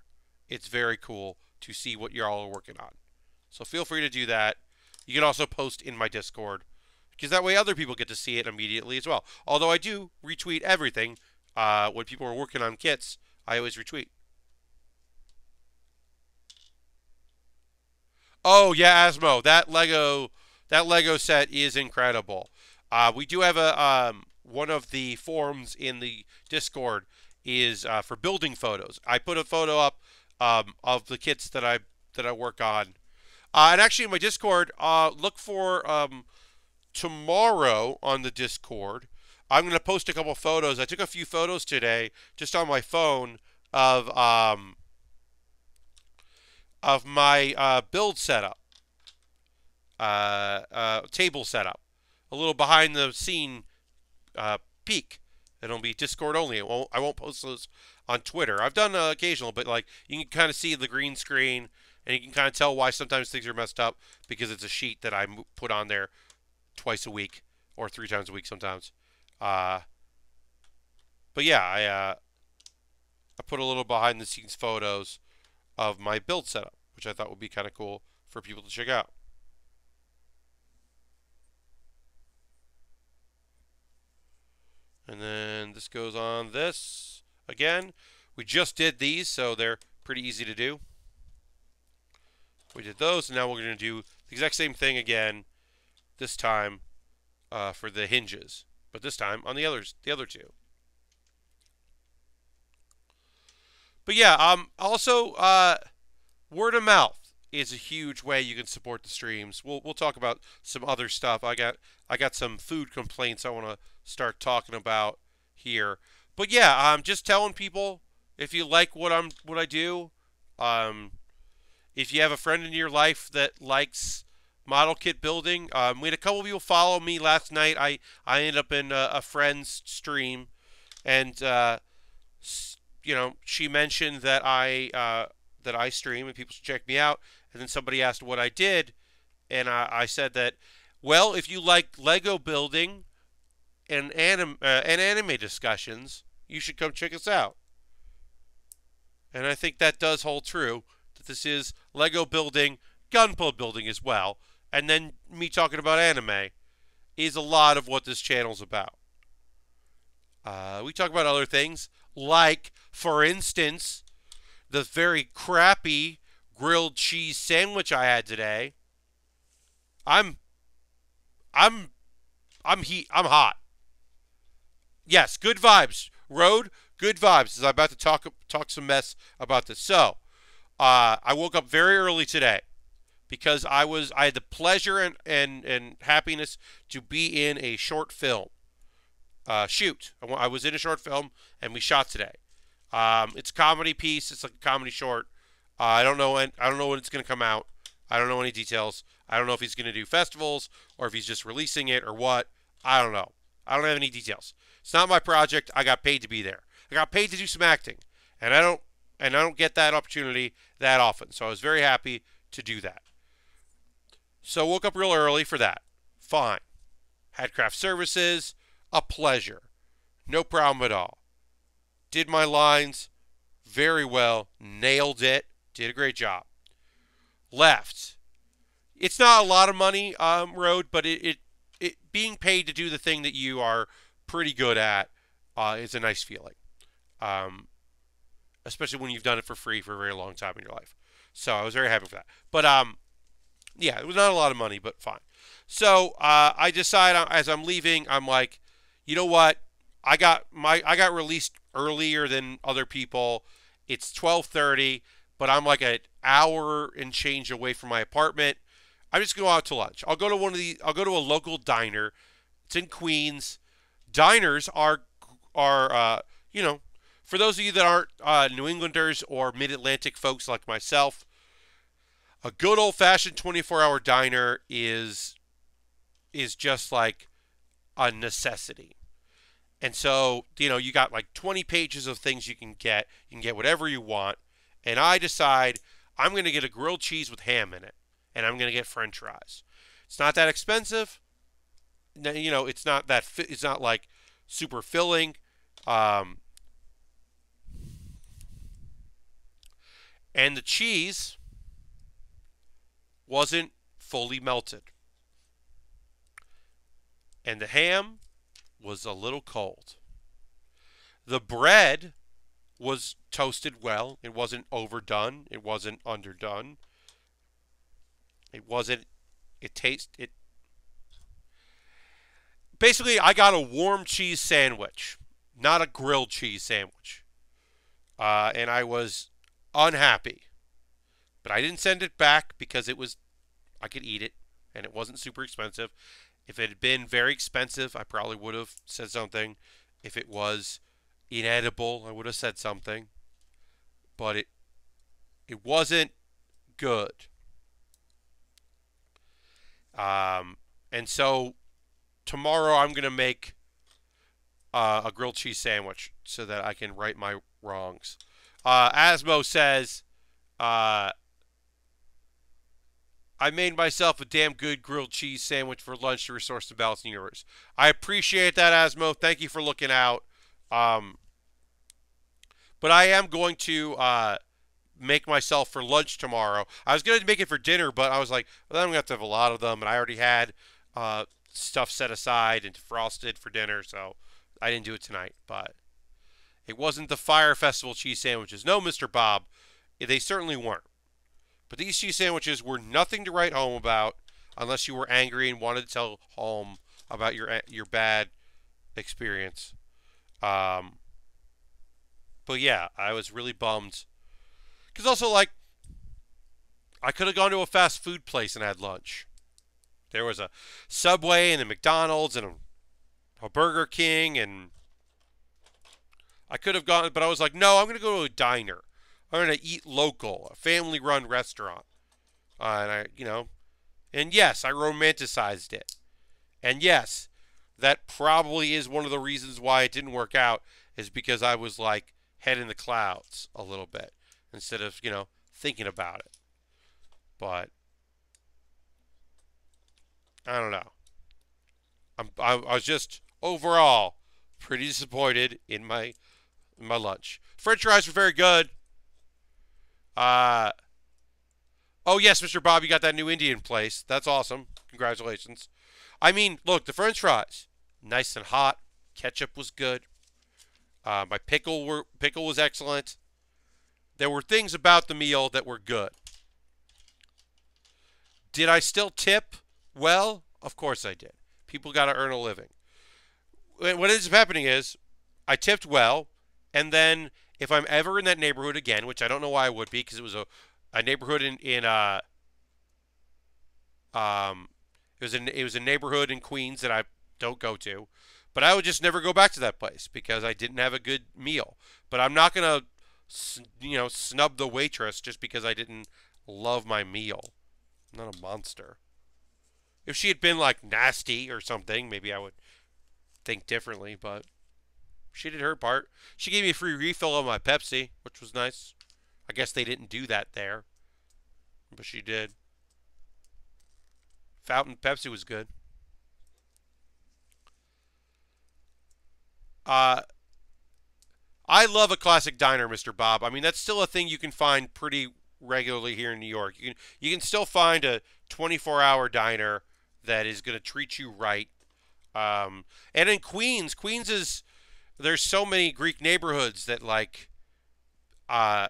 Speaker 1: It's very cool to see what you're all working on. So feel free to do that. You can also post in my Discord, because that way other people get to see it immediately as well. Although I do retweet everything. When people are working on kits, I always retweet. Oh yeah, Asmo, that Lego set is incredible. We do have a one of the forums in the Discord is for building photos. I put a photo up of the kits that I work on, and actually in my Discord, look for tomorrow on the Discord. I'm going to post a couple photos. I took a few photos today just on my phone of my build setup, table setup, a little behind the scene peek. It'll be Discord only. I won't post those on Twitter. I've done occasional, but like you can kind of see the green screen, and you can kind of tell why sometimes things are messed up because it's a sheet that I put on there twice a week or 3 times a week sometimes. But yeah, I put a little behind the scenes photos of my build setup, which I thought would be kind of cool for people to check out. And then this goes on this again. We just did these, so they're pretty easy to do. We did those, and now we're going to do the exact same thing again, this time for the hinges, but this time on the other two. But yeah, also word of mouth is a huge way you can support the streams. We'll talk about some other stuff. I got some food complaints I want to start talking about here. But yeah, I'm just telling people, if you like what I do, if you have a friend in your life that likes model kit building, we had a couple of people follow me last night. I ended up in a friend's stream, and you know, she mentioned that I stream and people should check me out. And then somebody asked what I did, and I said that, well, if you like Lego building and anime discussions, you should come check us out. And I think that does hold true, that this is Lego building, gunpla building as well, and then me talking about anime is a lot of what this channel's about. We talk about other things, like, for instance, the very crappy grilled cheese sandwich I had today. I'm hot. Yes, good vibes. Road, good vibes. As I'm about to talk some mess about this. So, I woke up very early today because I had the pleasure and happiness to be in a short film shoot. I was in a short film and we shot today. It's a comedy piece. It's like a comedy short. I don't know when it's going to come out. I don't know any details. I don't know if he's going to do festivals or if he's just releasing it or what. I don't know. I don't have any details. It's not my project. I got paid to be there. I got paid to do some acting, and I don't get that opportunity that often. So I was very happy to do that. So woke up real early for that. Fine. Had craft services, a pleasure. No problem at all. Did my lines very well, nailed it, did a great job. Left. It's not a lot of money, road, but it being paid to do the thing that you are pretty good at is a nice feeling. Um, Especially when you've done it for free for a very long time in your life. So I was very happy for that. But yeah, it was not a lot of money, but fine. So I decide as I'm leaving, I'm like, you know what? I got released earlier than other people. It's 12:30, but I'm like an hour and change away from my apartment. I'm just going to go out to lunch. I'll go to a local diner. It's in Queens. Diners are you know, for those of you that aren't New Englanders or Mid-Atlantic folks like myself, a good old-fashioned 24-hour diner is just like a necessity. And so, you know, you got like 20 pages of things you can get. You can get whatever you want. And I decide I'm going to get a grilled cheese with ham in it. And I'm going to get french fries. It's not that expensive. You know, it's not like super filling. Um, and the cheese wasn't fully melted. And the ham was a little cold. The bread was toasted well. It wasn't overdone. It wasn't underdone. It wasn't. It tasted. Basically, I got a warm cheese sandwich, not a grilled cheese sandwich, and I was unhappy. But I didn't send it back because I could eat it, and it wasn't super expensive. If it had been very expensive, I probably would have said something. If it was inedible, I would have said something. But it wasn't good. And so tomorrow I'm going to make a grilled cheese sandwich so that I can right my wrongs. Asmo says, I made myself a damn good grilled cheese sandwich for lunch to restore some balance in the universe. I appreciate that, Asmo. Thank you for looking out. But I am going to make myself for lunch tomorrow. I was going to make it for dinner, but I was like, well, I'm going to have a lot of them. And I already had stuff set aside and frosted for dinner, so I didn't do it tonight. But it wasn't the Fire Festival cheese sandwiches. No, Mr. Bob, they certainly weren't. But these cheese sandwiches were nothing to write home about unless you were angry and wanted to tell home about your bad experience. But yeah, I was really bummed. Because also, like, I could have gone to a fast food place and had lunch. There was a Subway and a McDonald's and a Burger King, and I could have gone, but I was like, no, I'm going to go to a diner. I'm going to eat local, a family-run restaurant. And yes, I romanticized it. And yes, that probably is one of the reasons why it didn't work out, is because I was like head in the clouds a little bit instead of, thinking about it. But I don't know. I was just overall pretty disappointed in my lunch. French fries were very good. Oh yes, Mr. Bob, you got that new Indian place. That's awesome. Congratulations. I mean, look, the French fries, nice and hot. Ketchup was good. My pickle was excellent. There were things about the meal that were good. Did I still tip well? Of course I did. People got to earn a living. What ends up happening is I tipped well, and then if I'm ever in that neighborhood again, which I don't know why I would be, because it was a neighborhood it was a neighborhood in Queens that I don't go to, but I would just never go back to that place because I didn't have a good meal. But I'm not gonna, snub the waitress just because I didn't love my meal. I'm not a monster. If she had been like nasty or something, maybe I would think differently, but she did her part. She gave me a free refill on my Pepsi, which was nice. I guess they didn't do that there, but she did. Fountain Pepsi was good. Uh, I love a classic diner, Mr. Bob. I mean, that's still a thing you can find pretty regularly here in New York. You can still find a 24-hour diner that is going to treat you right. And in Queens, Queens is there's so many Greek neighborhoods that like uh,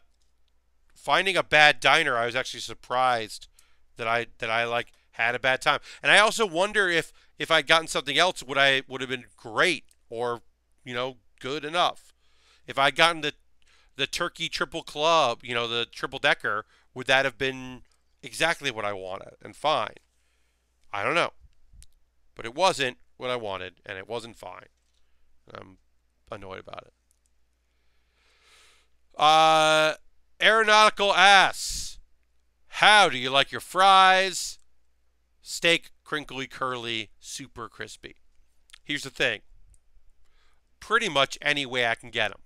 Speaker 1: finding a bad diner. I was actually surprised that I like had a bad time, and I also wonder if I'd gotten something else, would have been great or good enough. If I'd gotten the turkey triple club, the triple decker, would that have been exactly what I wanted and fine? I don't know, but it wasn't what I wanted, and it wasn't fine. I'm annoyed about it. Aeronautical asks, how do you like your fries? Steak, crinkly, curly, super crispy. Here's the thing. Pretty much any way I can get them.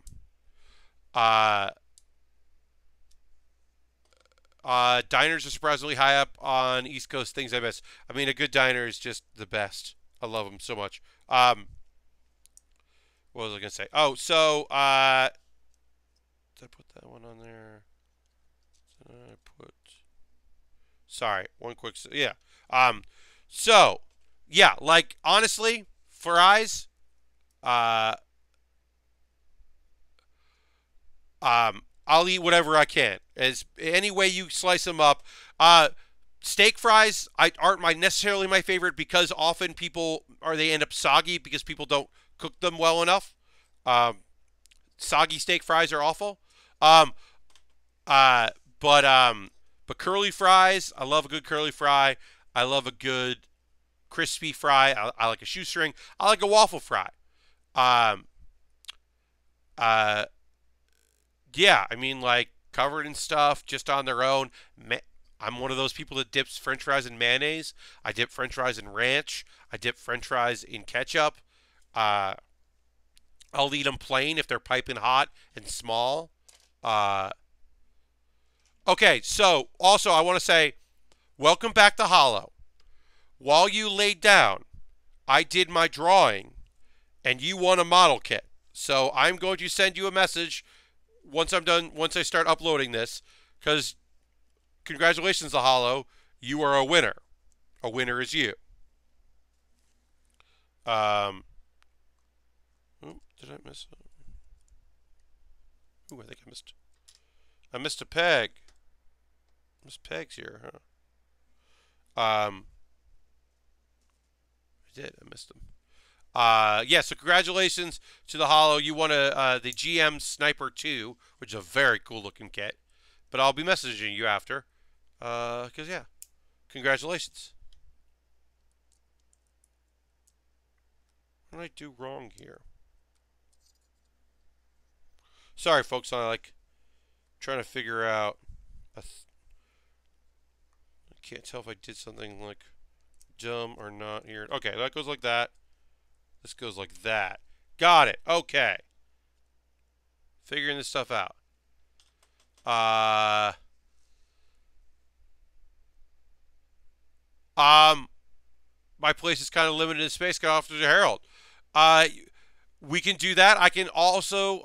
Speaker 1: Diners are surprisingly high up on East Coast things I miss. I mean, a good diner is just the best. I love them so much. What was I gonna say? Oh, so did I put that one on there? Did I put? Sorry, one quick. Yeah. So yeah, like honestly, fries. Uh, I'll eat whatever I can. As any way you slice them up. Steak fries aren't necessarily my favorite because often they end up soggy because people don't cook them well enough. Um, Soggy steak fries are awful. Um, uh, but but curly fries, I love a good curly fry. I love a good crispy fry. I like a shoestring. I like a waffle fry. Um, uh, yeah, I mean, like covered in stuff just on their own. I'm one of those people that dips French fries in mayonnaise. I dip French fries in ranch. I dip French fries in ketchup. Uh, I'll eat them plain if they're piping hot and small. Uh, okay, so also I want to say, welcome back to Hollow. While you laid down, I did my drawing, and you won a model kit. So I'm going to send you a message once I'm done, once I start uploading this, because congratulations to Hollow, you are a winner. A winner is you. Did I miss? I think I missed a peg. Miss Peg's here, huh? I did. I missed them. Yeah, so congratulations to the Hollow. You won the GM Sniper 2, which is a very cool looking kit. But I'll be messaging you after. Because, yeah, congratulations. What did I do wrong here? Sorry, folks. I'm like trying to figure out. I can't tell if I did something like dumb or not here. Okay, that goes like that. This goes like that. Got it. Okay. Figuring this stuff out. My place is kind of limited in space. Got off to the Herald. We can do that. I can also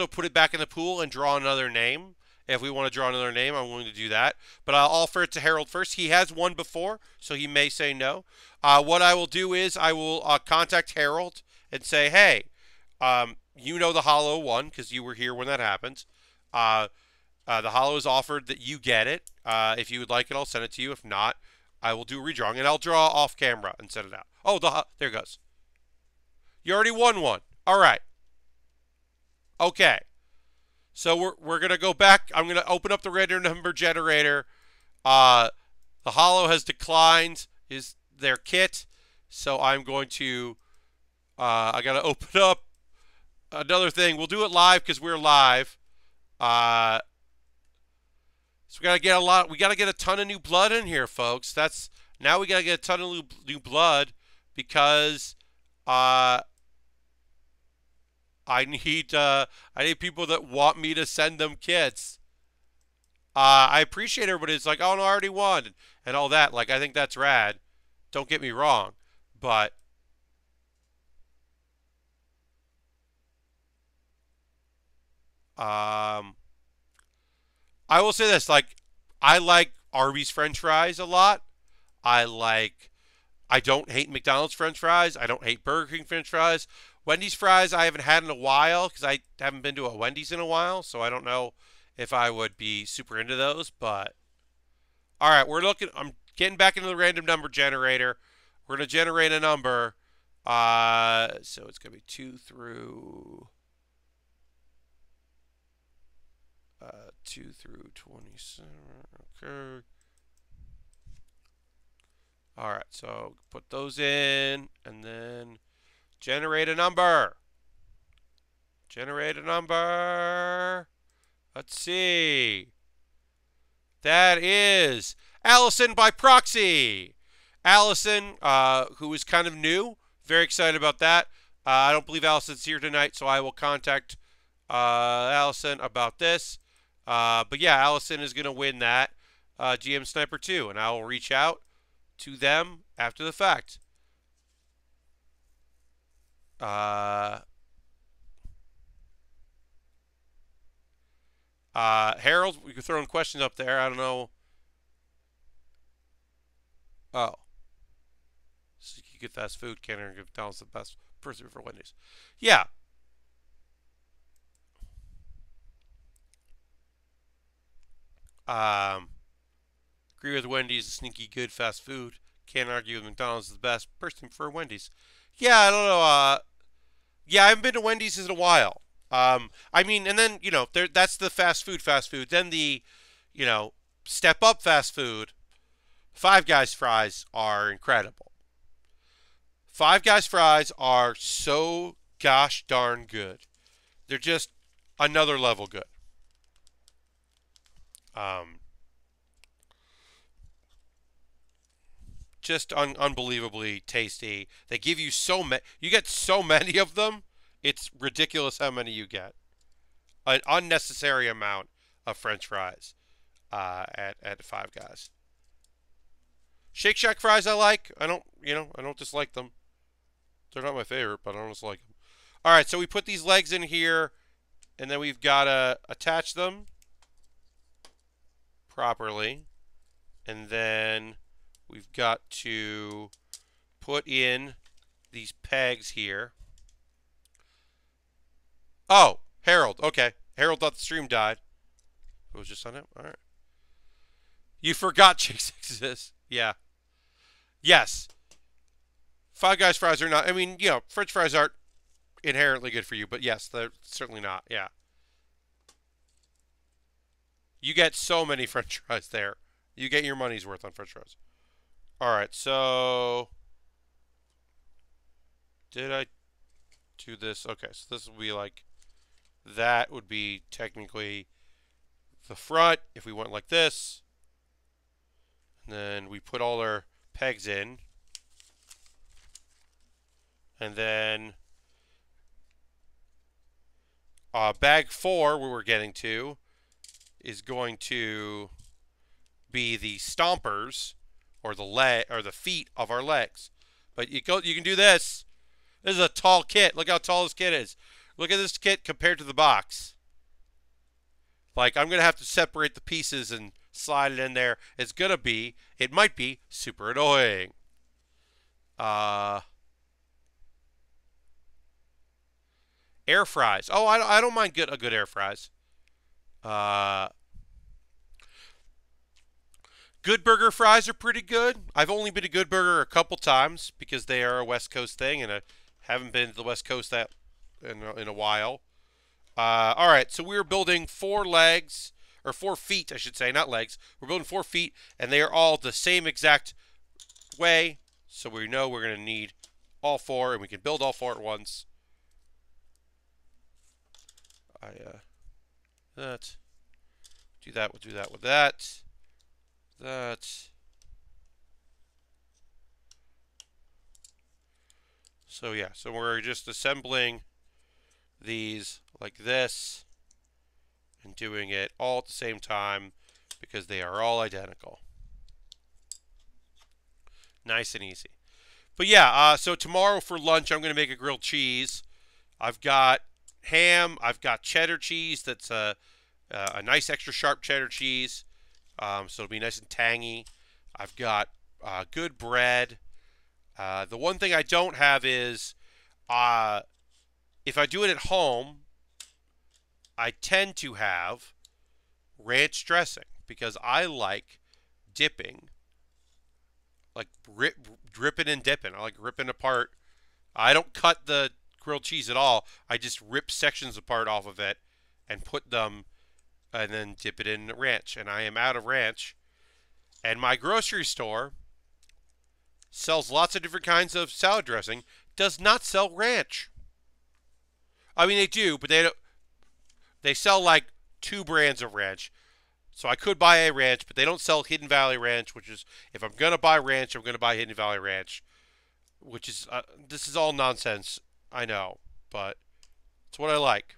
Speaker 1: put it back in the pool and draw another name. If we want to draw another name, I'm willing to do that. But I'll offer it to Harold first. He has won before, so he may say no. What I will do is I will contact Harold and say, hey, you know the Hollow won because you were here when that happened. The Hollow has offered that you get it. If you would like it, I'll send it to you. If not, I will do a redrawing, and I'll draw off camera and send it out. Oh, there it goes. You already won one. All right. Okay. So we're gonna go back. I'm gonna open up the random number generator. The Hollow has declined their kit, so I'm going to. I gotta open up another thing. We'll do it live because we're live. So we gotta get a lot. We gotta get a ton of new blood in here, folks. Now we gotta get a ton of new blood because I need people that want me to send them kits. I appreciate everybody. It's like, oh no, I already won and all that. Like, I think that's rad. Don't get me wrong, but Um, I will say this: like, I like Arby's French fries a lot. I like. I don't hate McDonald's French fries. I don't hate Burger King French fries. Wendy's fries I haven't had in a while because I haven't been to a Wendy's in a while, so I don't know if I would be super into those. But all right, we're looking. I'm getting back into the random number generator. We're gonna generate a number. So it's gonna be 2 through 27. Okay. All right, so put those in and then generate a number. Generate a number. Let's see. That is Allison by proxy. Allison, who is kind of new, very excited about that. I don't believe Allison's here tonight, so I will contact Allison about this. But yeah, Allison is going to win that GM Sniper 2, and I will reach out to them after the fact. Harold, we could throw in questions up there. I don't know. Oh, so you get fast food. Can't give McDonald's the best person for Wendy's. Yeah. Um, agree with Wendy's. Sneaky good fast food. Can't argue with McDonald's is the best person for Wendy's. Yeah, I don't know. Yeah, I haven't been to Wendy's in a while. I mean, and then that's the fast food. Fast food. Then the, you know, step up fast food. Five Guys fries are incredible. Five Guys fries are so gosh darn good. They're just another level good. Um, just unbelievably tasty. They give you so many. You get so many of them. It's ridiculous how many you get. An unnecessary amount of French fries at Five Guys. Shake Shack fries I like. I don't dislike them. They're not my favorite, but I don't dislike them. All right, so we put these legs in here, and then we've got to attach them properly, and then we've got to put in these pegs here. Oh, Harold. Okay. Harold thought the stream died. It was just on it? All right. You forgot Chase exists. Yeah. Yes. Five Guys fries are not. I mean, French fries aren't inherently good for you, but yes, they're certainly not. Yeah. You get so many French fries there. You get your money's worth on French fries. All right. So, did I do this? Okay. So this will be like. That would be technically the front if we went like this. And then we put all our pegs in. And then bag 4, where we're getting to, is going to be the stompers or the feet of our legs. But you can do this. This is a tall kit. Look how tall this kit is. Look at this kit compared to the box. Like, I'm going to have to separate the pieces and slide it in there. It might be super annoying. Air fries. Oh, I don't mind a good air fries. Good Burger fries are pretty good. I've only been to Good Burger a couple times because they are a West Coast thing, and I haven't been to the West Coast in a while. All right, so we're building 4 legs, or 4 feet, I should say, not legs. We're building 4 feet, and they are all the same exact way. So we know we're going to need all 4, and we can build all 4 at once. That. Do that. We'll do that with that. That. So yeah, so we're just assembling these like this and doing it all at the same time because they are all identical. Nice and easy. But yeah, so tomorrow for lunch I'm going to make a grilled cheese. I've got ham. I've got cheddar cheese that's a nice extra sharp cheddar cheese, so it'll be nice and tangy. I've got good bread. The one thing I don't have is uh, if I do it at home, I tend to have ranch dressing because I like dipping, like dripping and dipping. I like ripping apart. I don't cut the grilled cheese at all. I just rip sections apart off of it and put them and then dip it in ranch. And I am out of ranch. And my grocery store sells lots of different kinds of salad dressing, does not sell ranch. I mean, they do, but they sell like two brands of ranch. So I could buy a ranch, but they don't sell Hidden Valley Ranch, which is, if I'm going to buy ranch, I'm going to buy Hidden Valley Ranch, which is, this is all nonsense, I know, but it's what I like.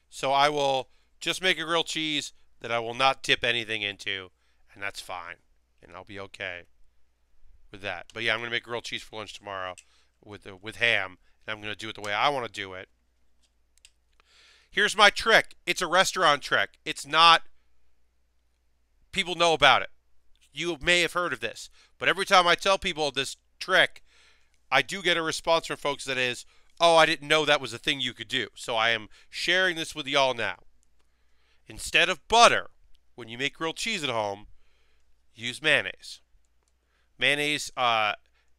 Speaker 1: So I will just make a grilled cheese that I will not dip anything into, and that's fine, and I'll be okay with that. But yeah, I'm going to make grilled cheese for lunch tomorrow with ham, and I'm going to do it the way I want to do it. Here's my trick. It's a restaurant trick. It's not, people know about it. You may have heard of this, but every time I tell people this trick, I do get a response from folks that is, oh, I didn't know that was a thing you could do. So I am sharing this with y'all now. Instead of butter, when you make grilled cheese at home, use mayonnaise. Mayonnaise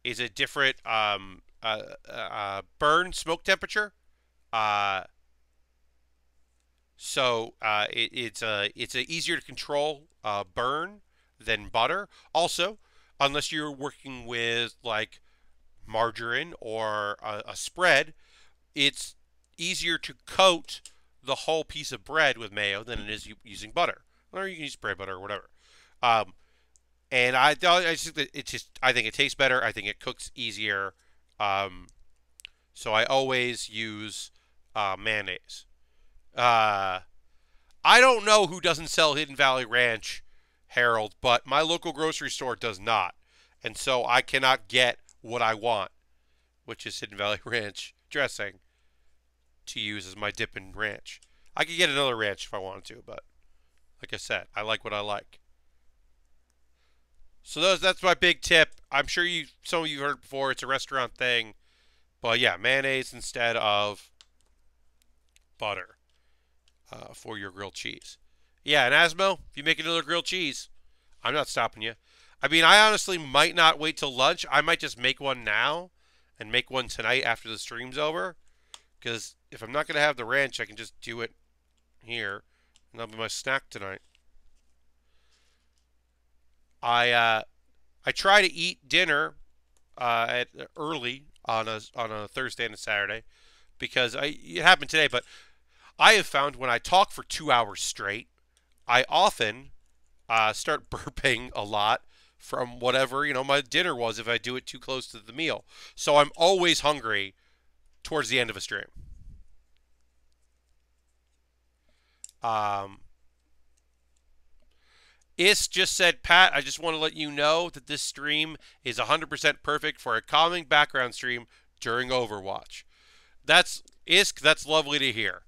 Speaker 1: is a different burn smoke temperature. Uh, it's a easier to control burn than butter. Also, unless you're working with like margarine or a spread, it's easier to coat the whole piece of bread with mayo than it is using butter. Or you can use spread butter or whatever. Um, and I just think that I think it tastes better. I think it cooks easier. Um, so I always use mayonnaise. Uh, I don't know who doesn't sell Hidden Valley Ranch, Harold, but my local grocery store does not. And so I cannot get what I want, which is Hidden Valley Ranch dressing, to use as my dip in ranch. I could get another ranch if I wanted to, but like I said, I like what I like. So that's my big tip. I'm sure some of you heard it before. It's a restaurant thing, but yeah, mayonnaise instead of butter for your grilled cheese. Yeah, and Asmo, if you make another grilled cheese, I'm not stopping you. I mean, I honestly might not wait till lunch. I might just make one now and make one tonight after the stream's over. Because if I'm not going to have the ranch, I can just do it here. And that'll be my snack tonight. I try to eat dinner at early on a Thursday and a Saturday. Because it happened today, but I have found when I talk for 2 hours straight, I often start burping a lot from whatever, my dinner was if I do it too close to the meal. So I'm always hungry towards the end of a stream. Is just said, Pat, I just want to let you know that this stream is 100% perfect for a calming background stream during Overwatch. That's that's lovely to hear.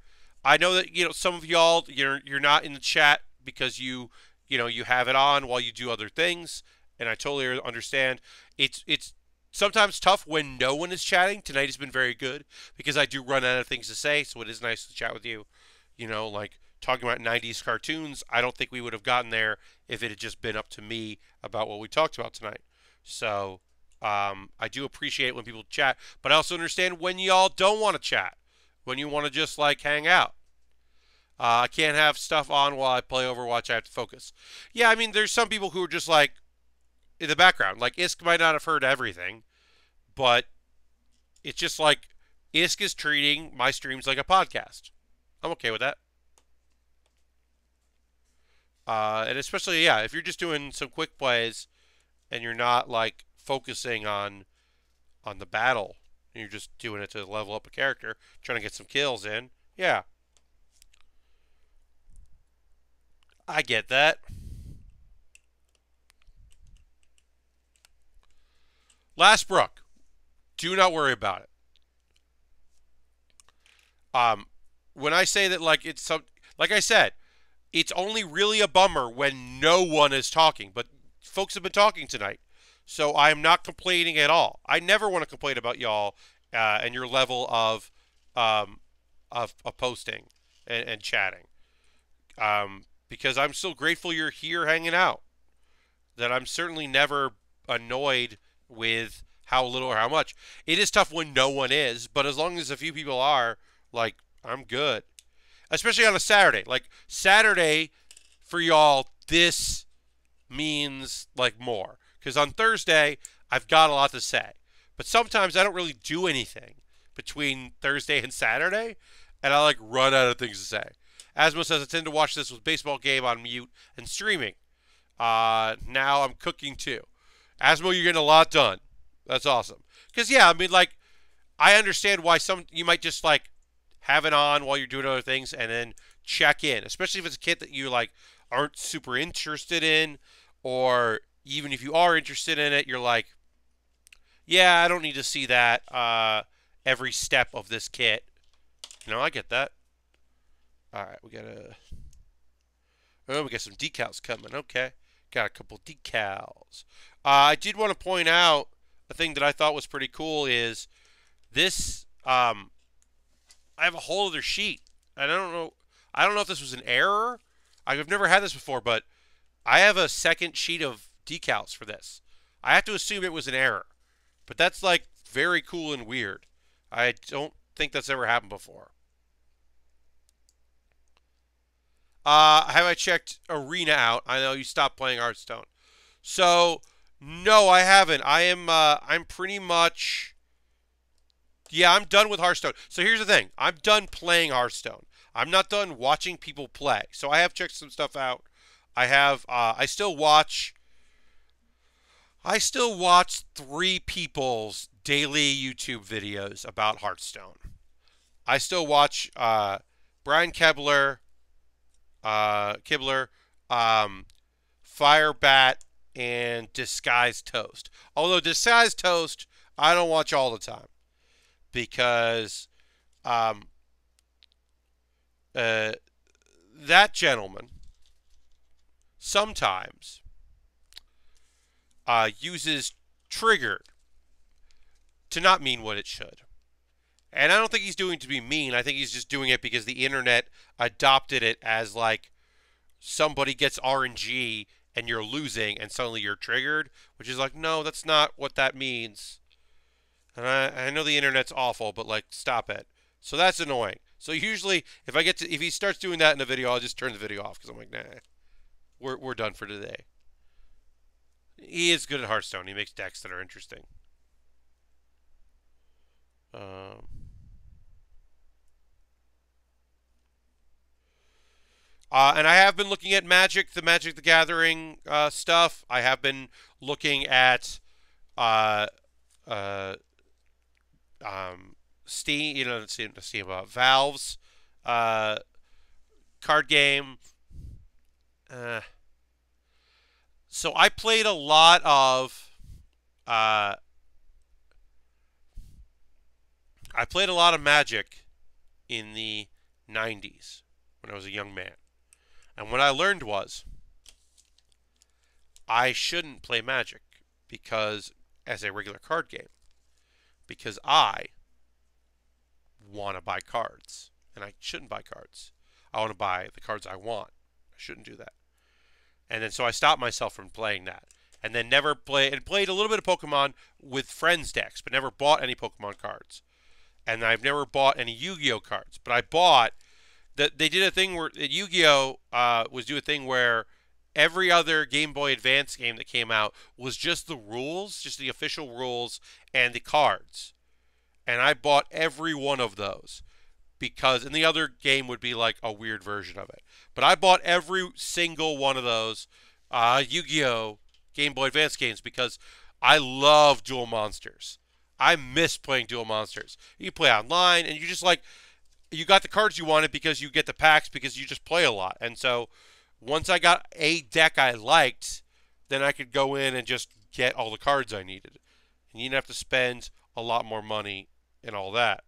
Speaker 1: I know that some of y'all you're not in the chat because you have it on while you do other things, and I totally understand. It's sometimes tough when no one is chatting. Tonight has been very good because I do run out of things to say, so it is nice to chat with you. Like talking about 90s cartoons, I don't think we would have gotten there if it had just been up to me about what we talked about tonight. So I do appreciate when people chat, but I also understand when y'all don't want to chat, when you want to just like hang out. I can't have stuff on while I play Overwatch. I have to focus. Yeah, I mean, there's some people who are just like in the background. Like Isk might not have heard everything, but it's just like Isk is treating my streams like a podcast. I'm okay with that. And especially, yeah, if you're just doing some quick plays and you're not like focusing on the battle, and you're just doing it to level up a character, trying to get some kills in, yeah, I get that. Last Brook, do not worry about it. when I say that, like, it's some, like I said, it's only really a bummer when no one is talking. But folks have been talking tonight, so I'm not complaining at all. I never want to complain about y'all and your level um, of posting and chatting, because I'm still grateful you're here hanging out. That I'm certainly never annoyed with how little or how much. It is tough when no one is, but as long as a few people are, like, I'm good. Especially on a Saturday. Like, Saturday, for y'all, this means, like, more. Because on Thursday, I've got a lot to say. But sometimes I don't really do anything between Thursday and Saturday, and I, like, run out of things to say. Asmo says, I tend to watch this with baseball game on mute and streaming. Now I'm cooking too. Asmo, you're getting a lot done. That's awesome. Because, yeah, I mean, like, I understand why you might just, like, have it on while you're doing other things and then check in, especially if it's a kit that you, like, aren't super interested in, or even if you are interested in it, you're like, yeah, I don't need to see that every step of this kit. You know, I get that. All right, we got some decals coming. Okay, got a couple decals. I did want to point out a thing that I thought was pretty cool is this. I have a whole other sheet. I don't know. I don't know if this was an error. I've never had this before, but I have a second sheet of decals for this. I have to assume it was an error, but that's like very cool and weird. I don't think that's ever happened before. Have I checked Arena out? I know you stopped playing Hearthstone. So, no, I haven't. I'm pretty much, yeah, I'm done with Hearthstone. So here's the thing. I'm done playing Hearthstone. I'm not done watching people play. So I have checked some stuff out. I still watch 3 people's daily YouTube videos about Hearthstone. I still watch Brian Kibler, Firebat, and Disguised Toast. Although Disguised Toast, I don't watch all the time because that gentleman sometimes uses triggered to not mean what it should. And I don't think he's doing it to be mean. I think he's just doing it because the internet adopted it as like somebody gets RNG and you're losing and suddenly you're triggered, which is like, no, that's not what that means. And I know the internet's awful, but like, stop it. So that's annoying. So usually, if he starts doing that in a video, I'll just turn the video off because I'm like, nah, we're done for today. He is good at Hearthstone. He makes decks that are interesting. And I have been looking at the Magic the Gathering stuff. I have been looking at Steam, Steam, Valve's card game. So I played a lot of Magic in the 90s when I was a young man. And what I learned was I shouldn't play Magic as a regular card game because I want to buy cards. And I shouldn't buy cards. I want to buy the cards I want. I shouldn't do that. And then so I stopped myself from playing that. And then played a little bit of Pokemon with friends decks, but never bought any Pokemon cards. And I've never bought any Yu-Gi-Oh cards. But I bought that they did a thing where Yu-Gi-Oh was do a thing where every other Game Boy Advance game that came out was just the rules, just the official rules and the cards. And I bought every one of those because, and the other game would be like a weird version of it. But I bought every single one of those Yu-Gi-Oh Game Boy Advance games because I love Duel Monsters. I miss playing Duel Monsters. You play online and you just like, you got the cards you wanted because you get the packs because you just play a lot. And so once I got a deck I liked, then I could go in and just get all the cards I needed. And you didn't have to spend a lot more money and all that.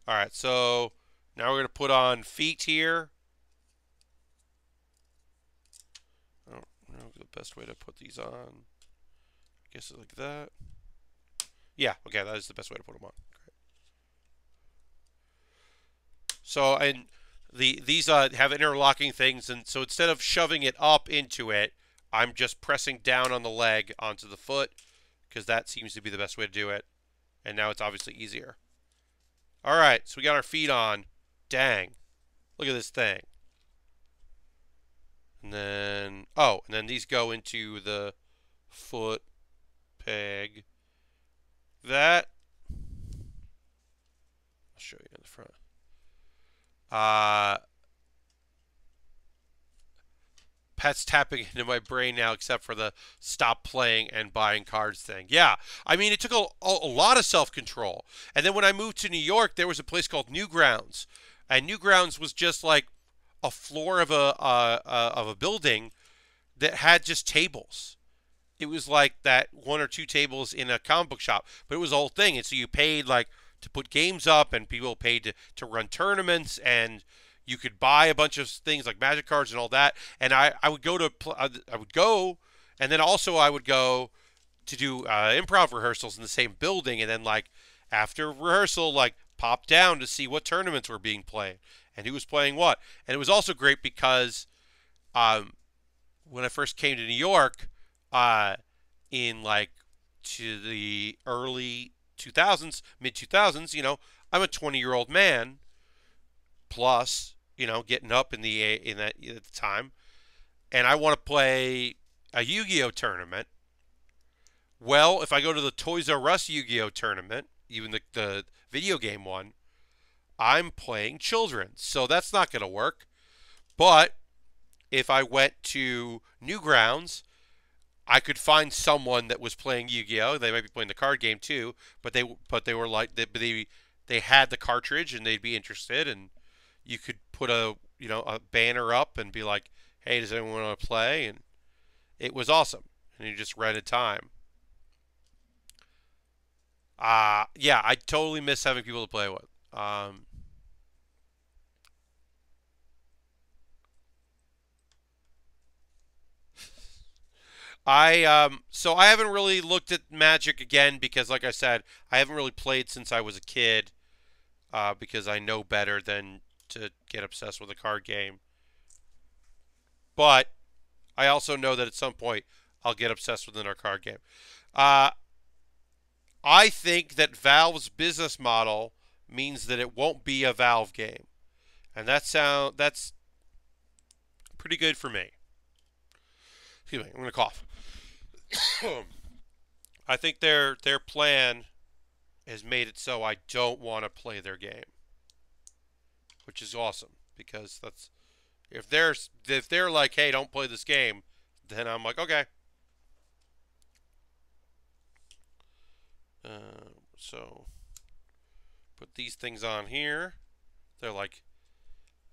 Speaker 1: All right, so now we're going to put on feet here. I don't know the best way to put these on. I guess it's like that. Yeah, okay, that is the best way to put them on. Great. So, and these have interlocking things, and so instead of shoving it up into it, I'm just pressing down on the leg onto the foot, because that seems to be the best way to do it. And now it's obviously easier. All right, so we got our feet on. Dang. Look at this thing. And then, oh, and then these go into the foot peg. That, I'll show you in the front. Pets tapping into my brain now, except for the stop playing and buying cards thing. Yeah, I mean, it took a lot of self-control. And then when I moved to New York, there was a place called Newgrounds. And Newgrounds was just like a floor of a building that had just tables. It was like that one or two tables in a comic book shop, but it was a whole thing. And so you paid like to put games up, and people paid to run tournaments, and you could buy a bunch of things like magic cards and all that. And I would go to I would go, and then also I would go to do improv rehearsals in the same building, and then like after rehearsal, like pop down to see what tournaments were being played and who was playing what. And it was also great because um, when I first came to New York, uh, in like to the early 2000s, mid 2000s, I'm a 20-year-old man plus, getting up in that at the time, and I want to play a Yu-Gi-Oh tournament. Well, if I go to the Toys R Us Yu-Gi-Oh tournament, even the video game one, I'm playing children, so that's not going to work. But if I went to Newgrounds, I could find someone that was playing Yu-Gi-Oh. They might be playing the card game too, but they were like they had the cartridge and they'd be interested, and you could put a banner up and be like, "Hey, does anyone want to play?" And it was awesome, and you just rented time. Yeah, I totally miss having people to play with. So I haven't really looked at Magic again because, like I said, I haven't really played since I was a kid. Because I know better than to get obsessed with a card game. But I also know that at some point I'll get obsessed with another card game. Uh, I think that Valve's business model means that it won't be a Valve game, and that's pretty good for me. Excuse me, I'm gonna cough. I think their plan has made it so I don't want to play their game, which is awesome because that's if they're like, hey, don't play this game, then I'm like, okay. So put these things on here. They're like,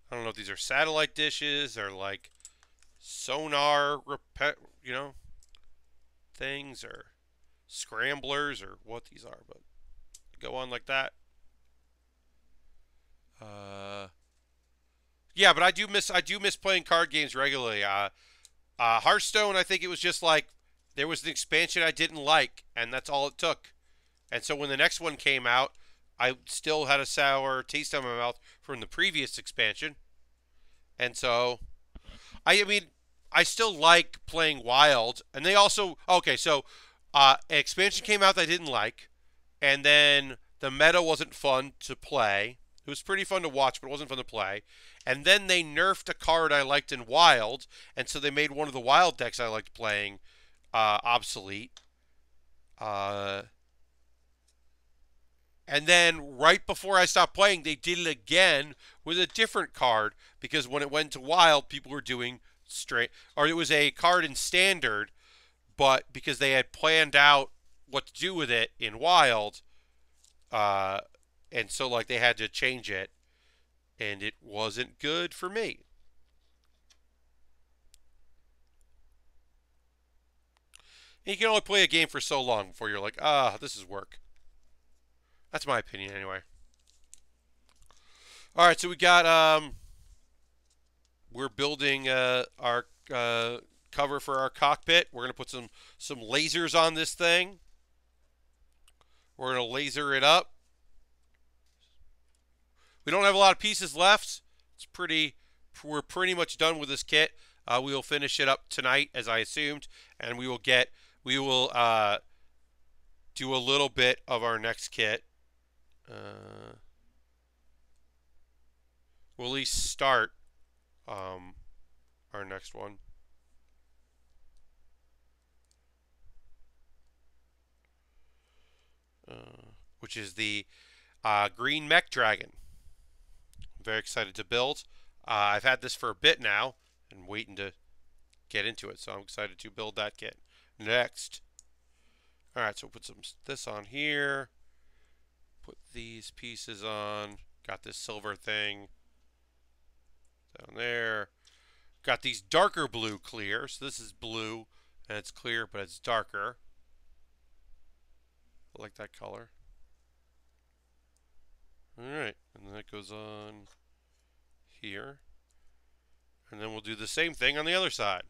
Speaker 1: I don't know if these are satellite dishes or like sonar things or scramblers or what these are, but go on like that. Uh, yeah, but I do miss playing card games regularly. Hearthstone, I think it was just like there was an expansion I didn't like, and that's all it took. And so when the next one came out, I still had a sour taste in my mouth from the previous expansion. And so, I mean, I still like playing Wild. And they also, okay, so an expansion came out that I didn't like. And then the meta wasn't fun to play. It was pretty fun to watch, but it wasn't fun to play. And then they nerfed a card I liked in Wild. And so they made one of the Wild decks I liked playing obsolete. Uh, And then right before I stopped playing, they did it again with a different card because when it went to wild, people were doing straight, or it was a card in standard, but because they had planned out what to do with it in wild, uh, and so like they had to change it, and it wasn't good for me. And you can only play a game for so long before you're like, this is work. That's my opinion anyway. All right, so we got we're building our cover for our cockpit. We're gonna put some lasers on this thing. We're gonna laser it up. We don't have a lot of pieces left. We're pretty much done with this kit. We will finish it up tonight, as I assumed, and we will do a little bit of our next kit. We'll at least start our next one. Which is the green mech dragon. I'm very excited to build. I've had this for a bit now and waiting to get into it, so I'm excited to build that kit next. All right, so we'll put this on here. Put these pieces on. Got this silver thing down there. Got these darker blue clear. So this is blue and it's clear, but it's darker. I like that color. Alright, and then it goes on here. And then we'll do the same thing on the other side.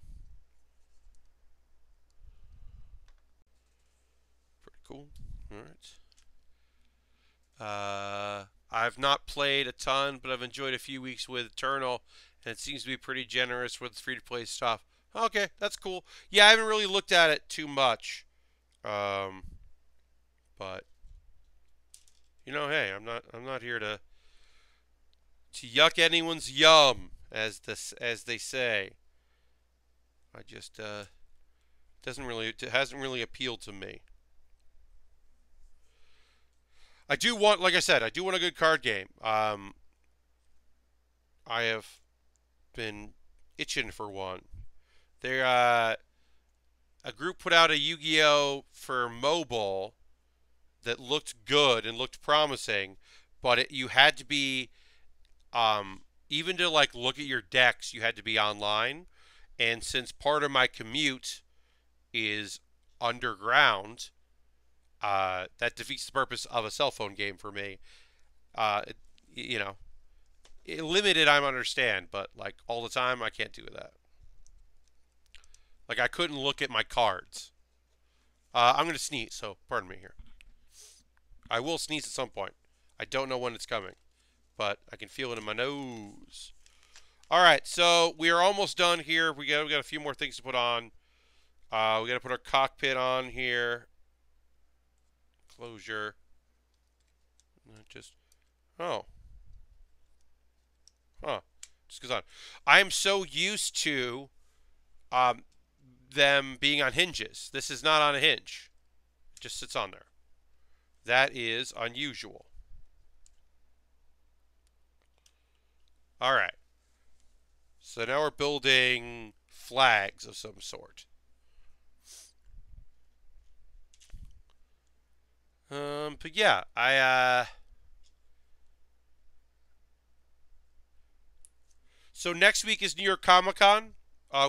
Speaker 1: Pretty cool. Alright. I've not played a ton, but I've enjoyed a few weeks with Eternal, and it seems to be pretty generous with free-to-play stuff. Okay, that's cool. Yeah, I haven't really looked at it too much. But you know, hey, I'm not here to yuck anyone's yum, as they say. I just it hasn't really appealed to me. I do want, like I said, I do want a good card game. I have been itching for one. A group put out a Yu-Gi-Oh! For mobile that looked good and looked promising, but you had to be, even to like look at your decks, you had to be online. And since part of my commute is underground, that defeats the purpose of a cell phone game for me. You know, limited I understand, but like all the time I can't do that. Like I couldn't look at my cards. I'm gonna sneeze, so pardon me here. I will sneeze at some point. I don't know when it's coming, but I can feel it in my nose. All right, so we are almost done here. We got a few more things to put on. We got to put our cockpit on here. Closure. Just just goes on. I am so used to them being on hinges. This is not on a hinge. It just sits on there. That is unusual. All right. So now we're building flags of some sort. But yeah, so next week is New York Comic Con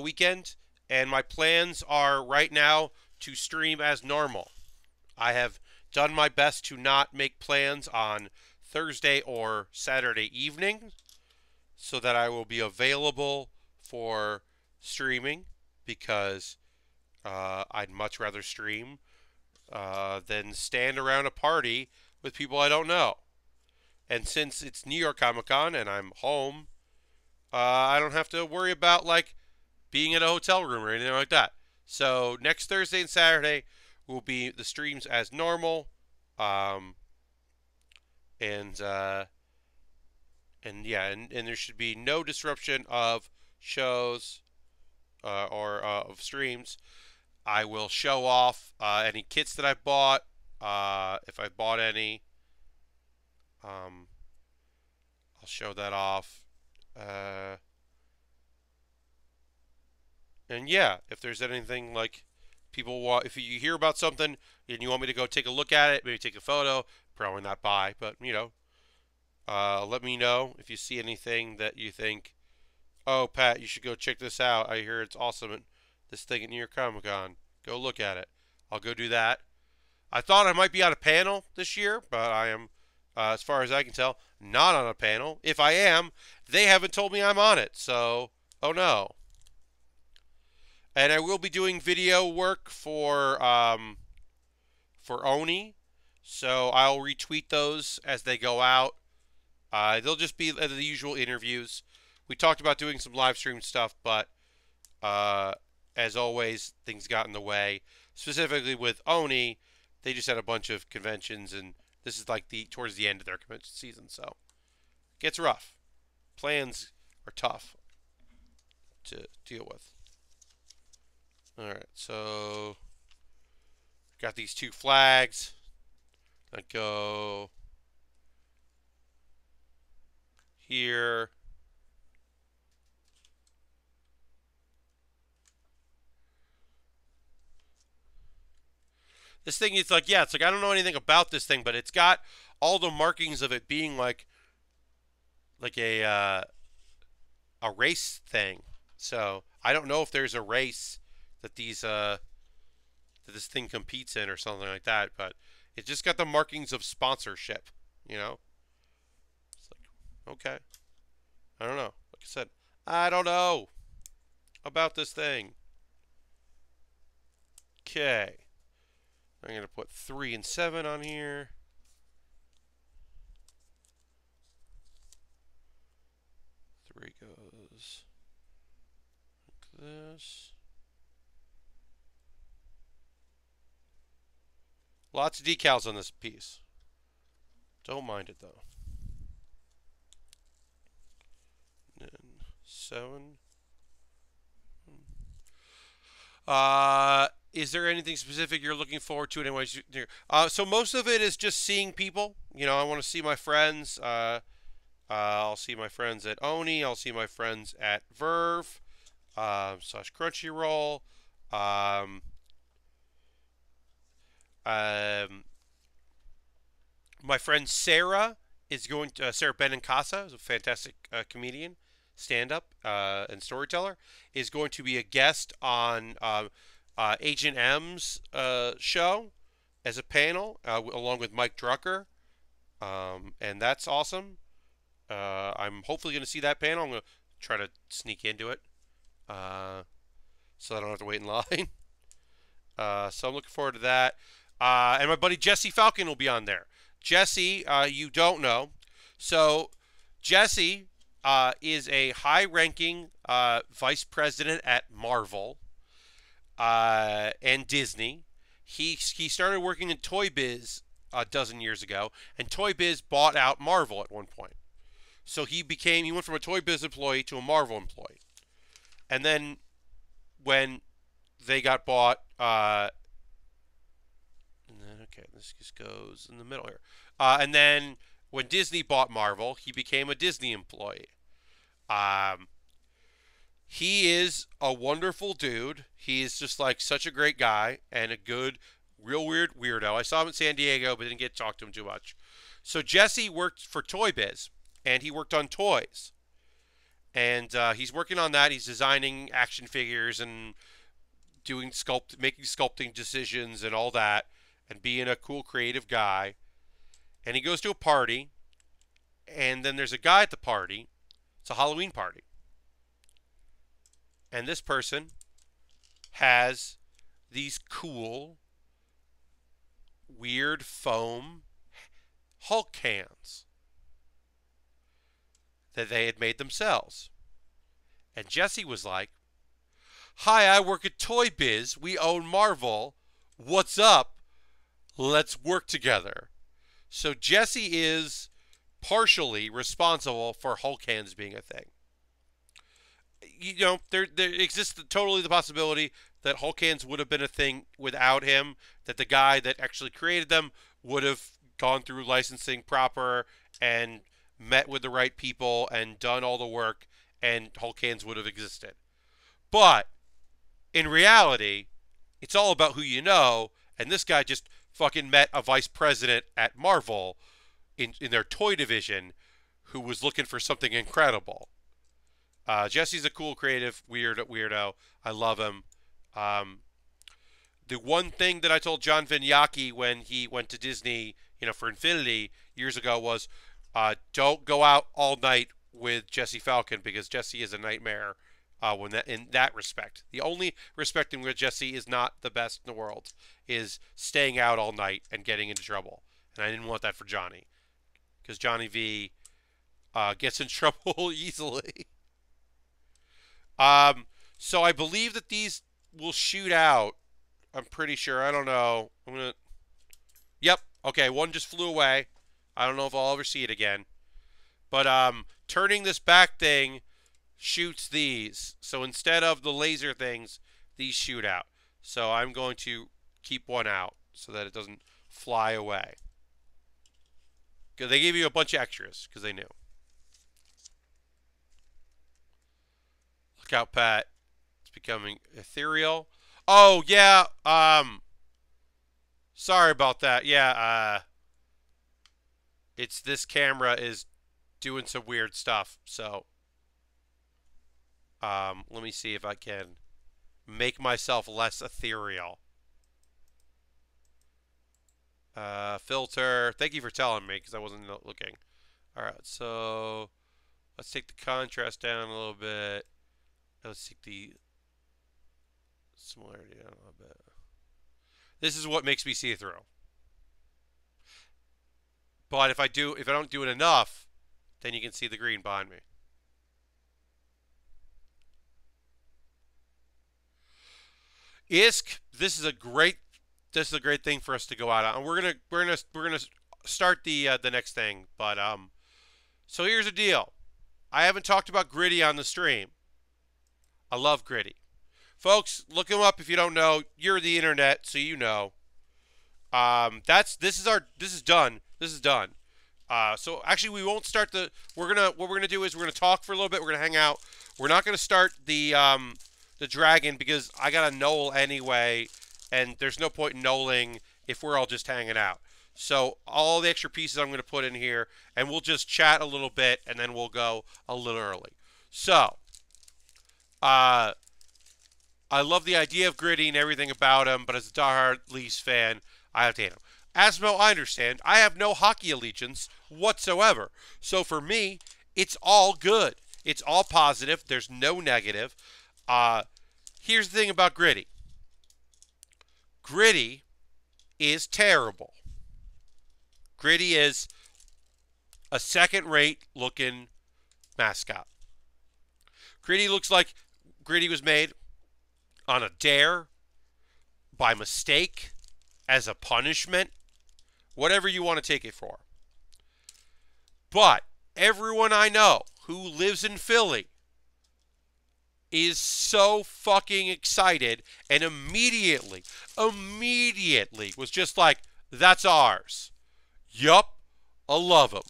Speaker 1: weekend, and my plans are right now to stream as normal. I have done my best to not make plans on Thursday or Saturday evening so that I will be available for streaming, because I'd much rather stream than stand around a party with people I don't know. And since it's New York Comic Con and I'm home, I don't have to worry about like being in a hotel room or anything like that. So next Thursday and Saturday will be the streams as normal, and yeah, and there should be no disruption of shows or of streams. I will show off any kits that I bought, if I bought any. I'll show that off. And yeah, if there's anything like people want, if you hear about something and you want me to go take a look at it, maybe take a photo, probably not buy, but you know, let me know if you see anything that you think, oh, Pat, you should go check this out. I hear it's awesome. This thing at New York Comic Con. Go look at it. I'll go do that. I thought I might be on a panel this year, but I am as far as I can tell, not on a panel. If I am, they haven't told me I'm on it. So, oh no. And I will be doing video work for Oni. So I'll retweet those as they go out. They'll just be the usual interviews. We talked about doing some live stream stuff, but as always, things got in the way. Specifically with Oni, they just had a bunch of conventions, and this is like towards the end of their convention season, so it gets rough. Plans are tough to deal with. All right, so got these two flags. I go here. This thing is like, yeah, it's like I don't know anything about this thing, but it's got all the markings of it being like a race thing. So I don't know if there's a race that that this thing competes in or something like that, but it's just got the markings of sponsorship, you know? It's like, okay. I don't know. Like I said, I don't know about this thing. Okay. I'm going to put 3 and 7 on here. Three goes like this. Lots of decals on this piece. Don't mind it though. And 7. Is there anything specific you're looking forward to? Anyways, so most of it is just seeing people. You know, I want to see my friends. I'll see my friends at Oni. I'll see my friends at Verve / Crunchyroll. My friend Sarah is going to Sarah Benincasa is a fantastic comedian, stand-up, and storyteller. Is going to be a guest on Agent M's show as a panel along with Mike Drucker, and that's awesome. I'm hopefully going to see that panel. I'm going to try to sneak into it so I don't have to wait in line. So I'm looking forward to that. And my buddy Jesse Falcon will be on there. Jesse, you don't know. So Jesse is a high-ranking vice president at Marvel and Disney. He started working in Toy Biz a dozen years ago, and Toy Biz bought out Marvel at one point. So he went from a Toy Biz employee to a Marvel employee. And then when they got bought, okay, this just goes in the middle here. And then when Disney bought Marvel, he became a Disney employee. He is a wonderful dude. He is just like such a great guy and a good, real weird weirdo. I saw him in San Diego, but didn't get to talk to him too much. So Jesse worked for Toy Biz, and he worked on toys. And he's working on that. He's designing action figures and making sculpting decisions and all that, and being a cool creative guy. And he goes to a party, and then there's a guy at the party. It's a Halloween party. And this person has these cool, weird foam Hulk cans that they had made themselves. And Jesse was like, "Hi, I work at Toy Biz. We own Marvel. What's up? Let's work together." So Jesse is partially responsible for Hulk cans being a thing. You know, there exists totally the possibility that Hulk cans would have been a thing without him, that the guy that actually created them would have gone through licensing proper and met with the right people and done all the work, and Hulk cans would have existed. But in reality, it's all about who you know, and this guy just fucking met a vice president at Marvel in their toy division who was looking for something incredible. Jesse's a cool, creative, weirdo. I love him. The one thing that I told John Vignacchi when he went to Disney, for Infinity years ago was, don't go out all night with Jesse Falcon because Jesse is a nightmare. When that in that respect, the only respect in which Jesse is not the best in the world is staying out all night and getting into trouble. And I didn't want that for Johnny because Johnny V gets in trouble easily. So I believe that these will shoot out. I'm pretty sure. I don't know. Yep. Okay. One just flew away. I don't know if I'll ever see it again. But turning this back thing shoots these. So instead of the laser things, these shoot out. So I'm going to keep one out so that it doesn't fly away. Because they gave you a bunch of extras because they knew. Look out, Pat. It's becoming ethereal. Oh, yeah. Sorry about that. Yeah, it's this camera is doing some weird stuff. So, let me see if I can make myself less ethereal. Filter. Thank you for telling me because I wasn't looking. All right, so let's take the contrast down a little bit. Let's take the similarity down a little bit. This is what makes me see through. But if I don't do it enough, then you can see the green behind me. ISK, this is a great thing for us to go out on. And we're gonna start the next thing. But so here's the deal. I haven't talked about Gritty on the stream. I love Gritty. Folks, look him up if you don't know. You're the internet, so you know. This is done. This is done. So actually we won't start what we're gonna do is we're gonna talk for a little bit, we're gonna hang out. We're not gonna start the dragon because I got a knoll anyway, and there's no point in knolling if we're all just hanging out. So all the extra pieces I'm gonna put in here, and we'll just chat a little bit, and then we'll go a little early. So I love the idea of Gritty and everything about him, but as a diehard Leafs fan, I have to hate him. Asmo, I understand. I have no hockey allegiance whatsoever. So for me, it's all good. It's all positive. There's no negative. Here's the thing about Gritty. Gritty is terrible. Gritty is a second-rate looking mascot. Gritty looks like Gritty was made on a dare, by mistake, as a punishment, whatever you want to take it for. But everyone I know who lives in Philly is so fucking excited and immediately was just like, that's ours. Yup, I love him.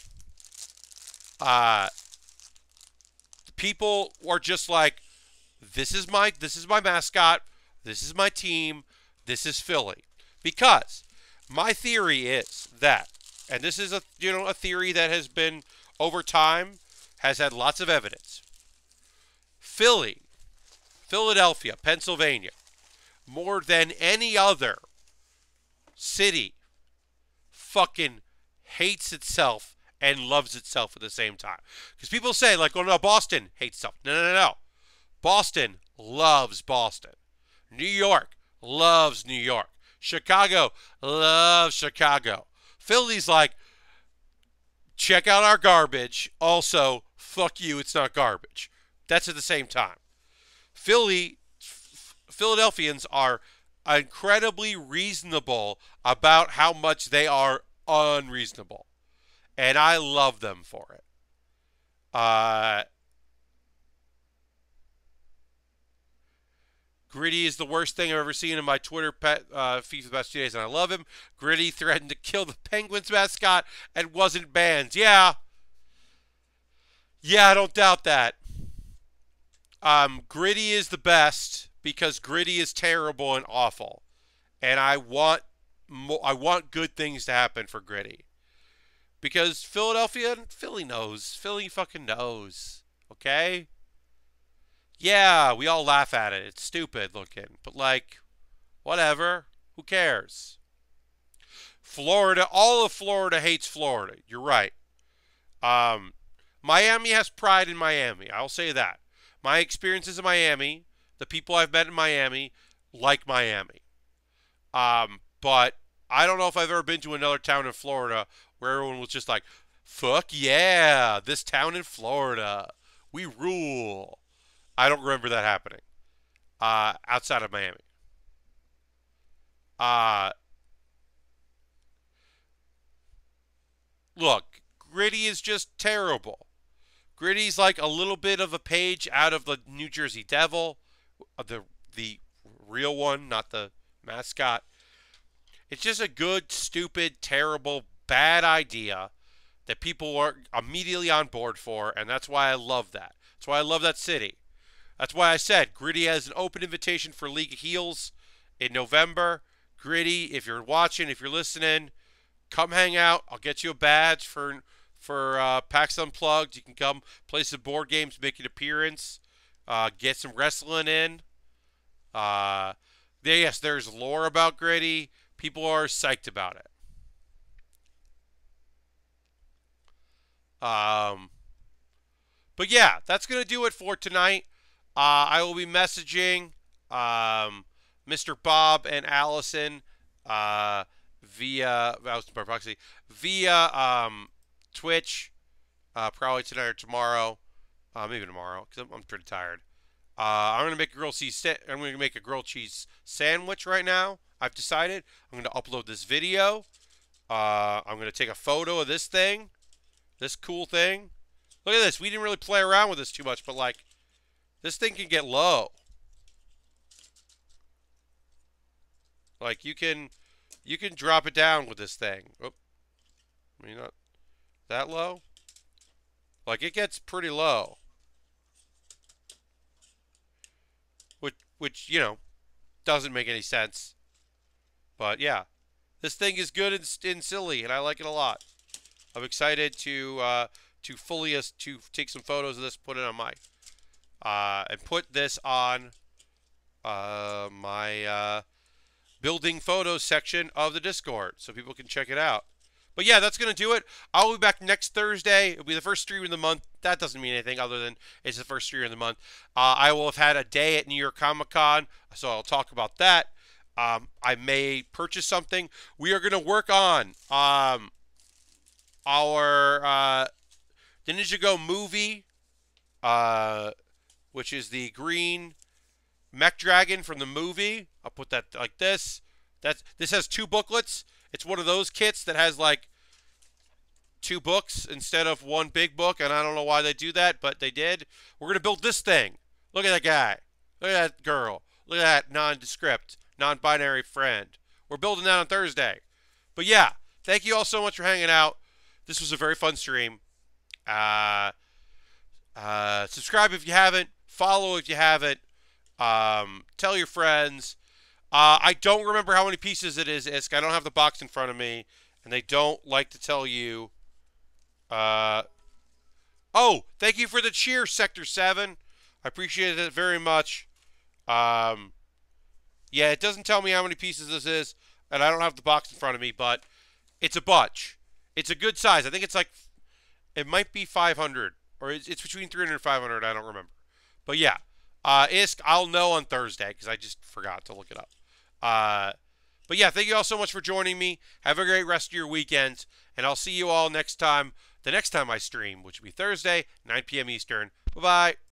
Speaker 1: People are just like, this is my mascot, this is my team, this is Philly. Because my theory is that, and this is a theory that has been over time, has had lots of evidence. Philadelphia, Pennsylvania, more than any other city, fucking hates itself and loves itself at the same time. Because people say, like, oh no, Boston hates itself. No. Boston loves Boston. New York loves New York. Chicago loves Chicago. Philly's like, check out our garbage. Also, fuck you, it's not garbage. That's at the same time. Philadelphians are incredibly reasonable about how much they are unreasonable. And I love them for it. Gritty is the worst thing I've ever seen in my Twitter feed for the past 2 days, and I love him. Gritty threatened to kill the Penguins mascot and wasn't banned. Yeah, I don't doubt that. Gritty is the best because Gritty is terrible and awful, and I want good things to happen for Gritty because Philly knows. Philly fucking knows. Okay. Yeah, we all laugh at it. It's stupid looking. But, like, Whatever. Who cares? Florida, all of Florida hates Florida. You're right. Um, Miami has pride in Miami. I'll say that. My experiences in Miami, the people I've met in Miami, like Miami. But I don't know if I've ever been to another town in Florida where everyone was just like, fuck yeah, this town in Florida. We rule. I don't remember that happening outside of Miami. Uh, Look, Gritty is just terrible. Gritty's like a little bit of a page out of the New Jersey Devil, the real one, not the mascot. It's just a good, stupid, terrible, bad idea that people are immediately on board for, and that's why I love that. That's why I love that city. That's why I said Gritty has an open invitation for League of Heels in November. Gritty, if you're watching, if you're listening, come hang out. I'll get you a badge for PAX Unplugged. You can come play some board games, make an appearance, get some wrestling in. Yes, there's lore about Gritty. People are psyched about it. Um, but yeah, that's gonna do it for tonight. I will be messaging Mr. Bob and Allison via proxy via Twitch, probably tonight or tomorrow, maybe tomorrow because I'm pretty tired. I'm gonna make a I'm gonna make a grilled cheese sandwich right now. I've decided I'm gonna upload this video. I'm gonna take a photo of this thing, this cool thing. Look at this. We didn't really play around with this too much, but like, this thing can get low. Like you can drop it down with this thing. Oh, I mean not that low. Like it gets pretty low. Which you know doesn't make any sense. But yeah, this thing is good and silly, and I like it a lot. I'm excited to take some photos of this, put it on my and put this on my building photos section of the Discord so people can check it out. But yeah, that's going to do it. I'll be back next Thursday. It'll be the first stream of the month. That doesn't mean anything other than it's the first stream of the month. I will have had a day at New York Comic Con, so I'll talk about that. I may purchase something. We are going to work on our the Ninjago movie, which is the green mech dragon from the movie. I'll put that like this. This has 2 booklets. It's one of those kits that has like 2 books instead of 1 big book, and I don't know why they do that, but they did. We're gonna build this thing. Look at that guy. Look at that girl. Look at that nondescript, non-binary friend. We're building that on Thursday. But yeah, thank you all so much for hanging out. This was a very fun stream. Subscribe if you haven't. Follow if you haven't. Tell your friends. I don't remember how many pieces it is, Isk. I don't have the box in front of me, and they don't like to tell you. Oh, thank you for the cheer, Sector 7. I appreciate it very much. Yeah, it doesn't tell me how many pieces this is, and I don't have the box in front of me, but it's a bunch. It's a good size. I think it's like, it might be 500, or it's between 300 and 500. I don't remember. But yeah, Isk, I'll know on Thursday because I just forgot to look it up. But yeah, thank you all so much for joining me. Have a great rest of your weekend, and I'll see you all next time, the next time I stream, which will be Thursday, 9 p.m. Eastern. Bye-bye.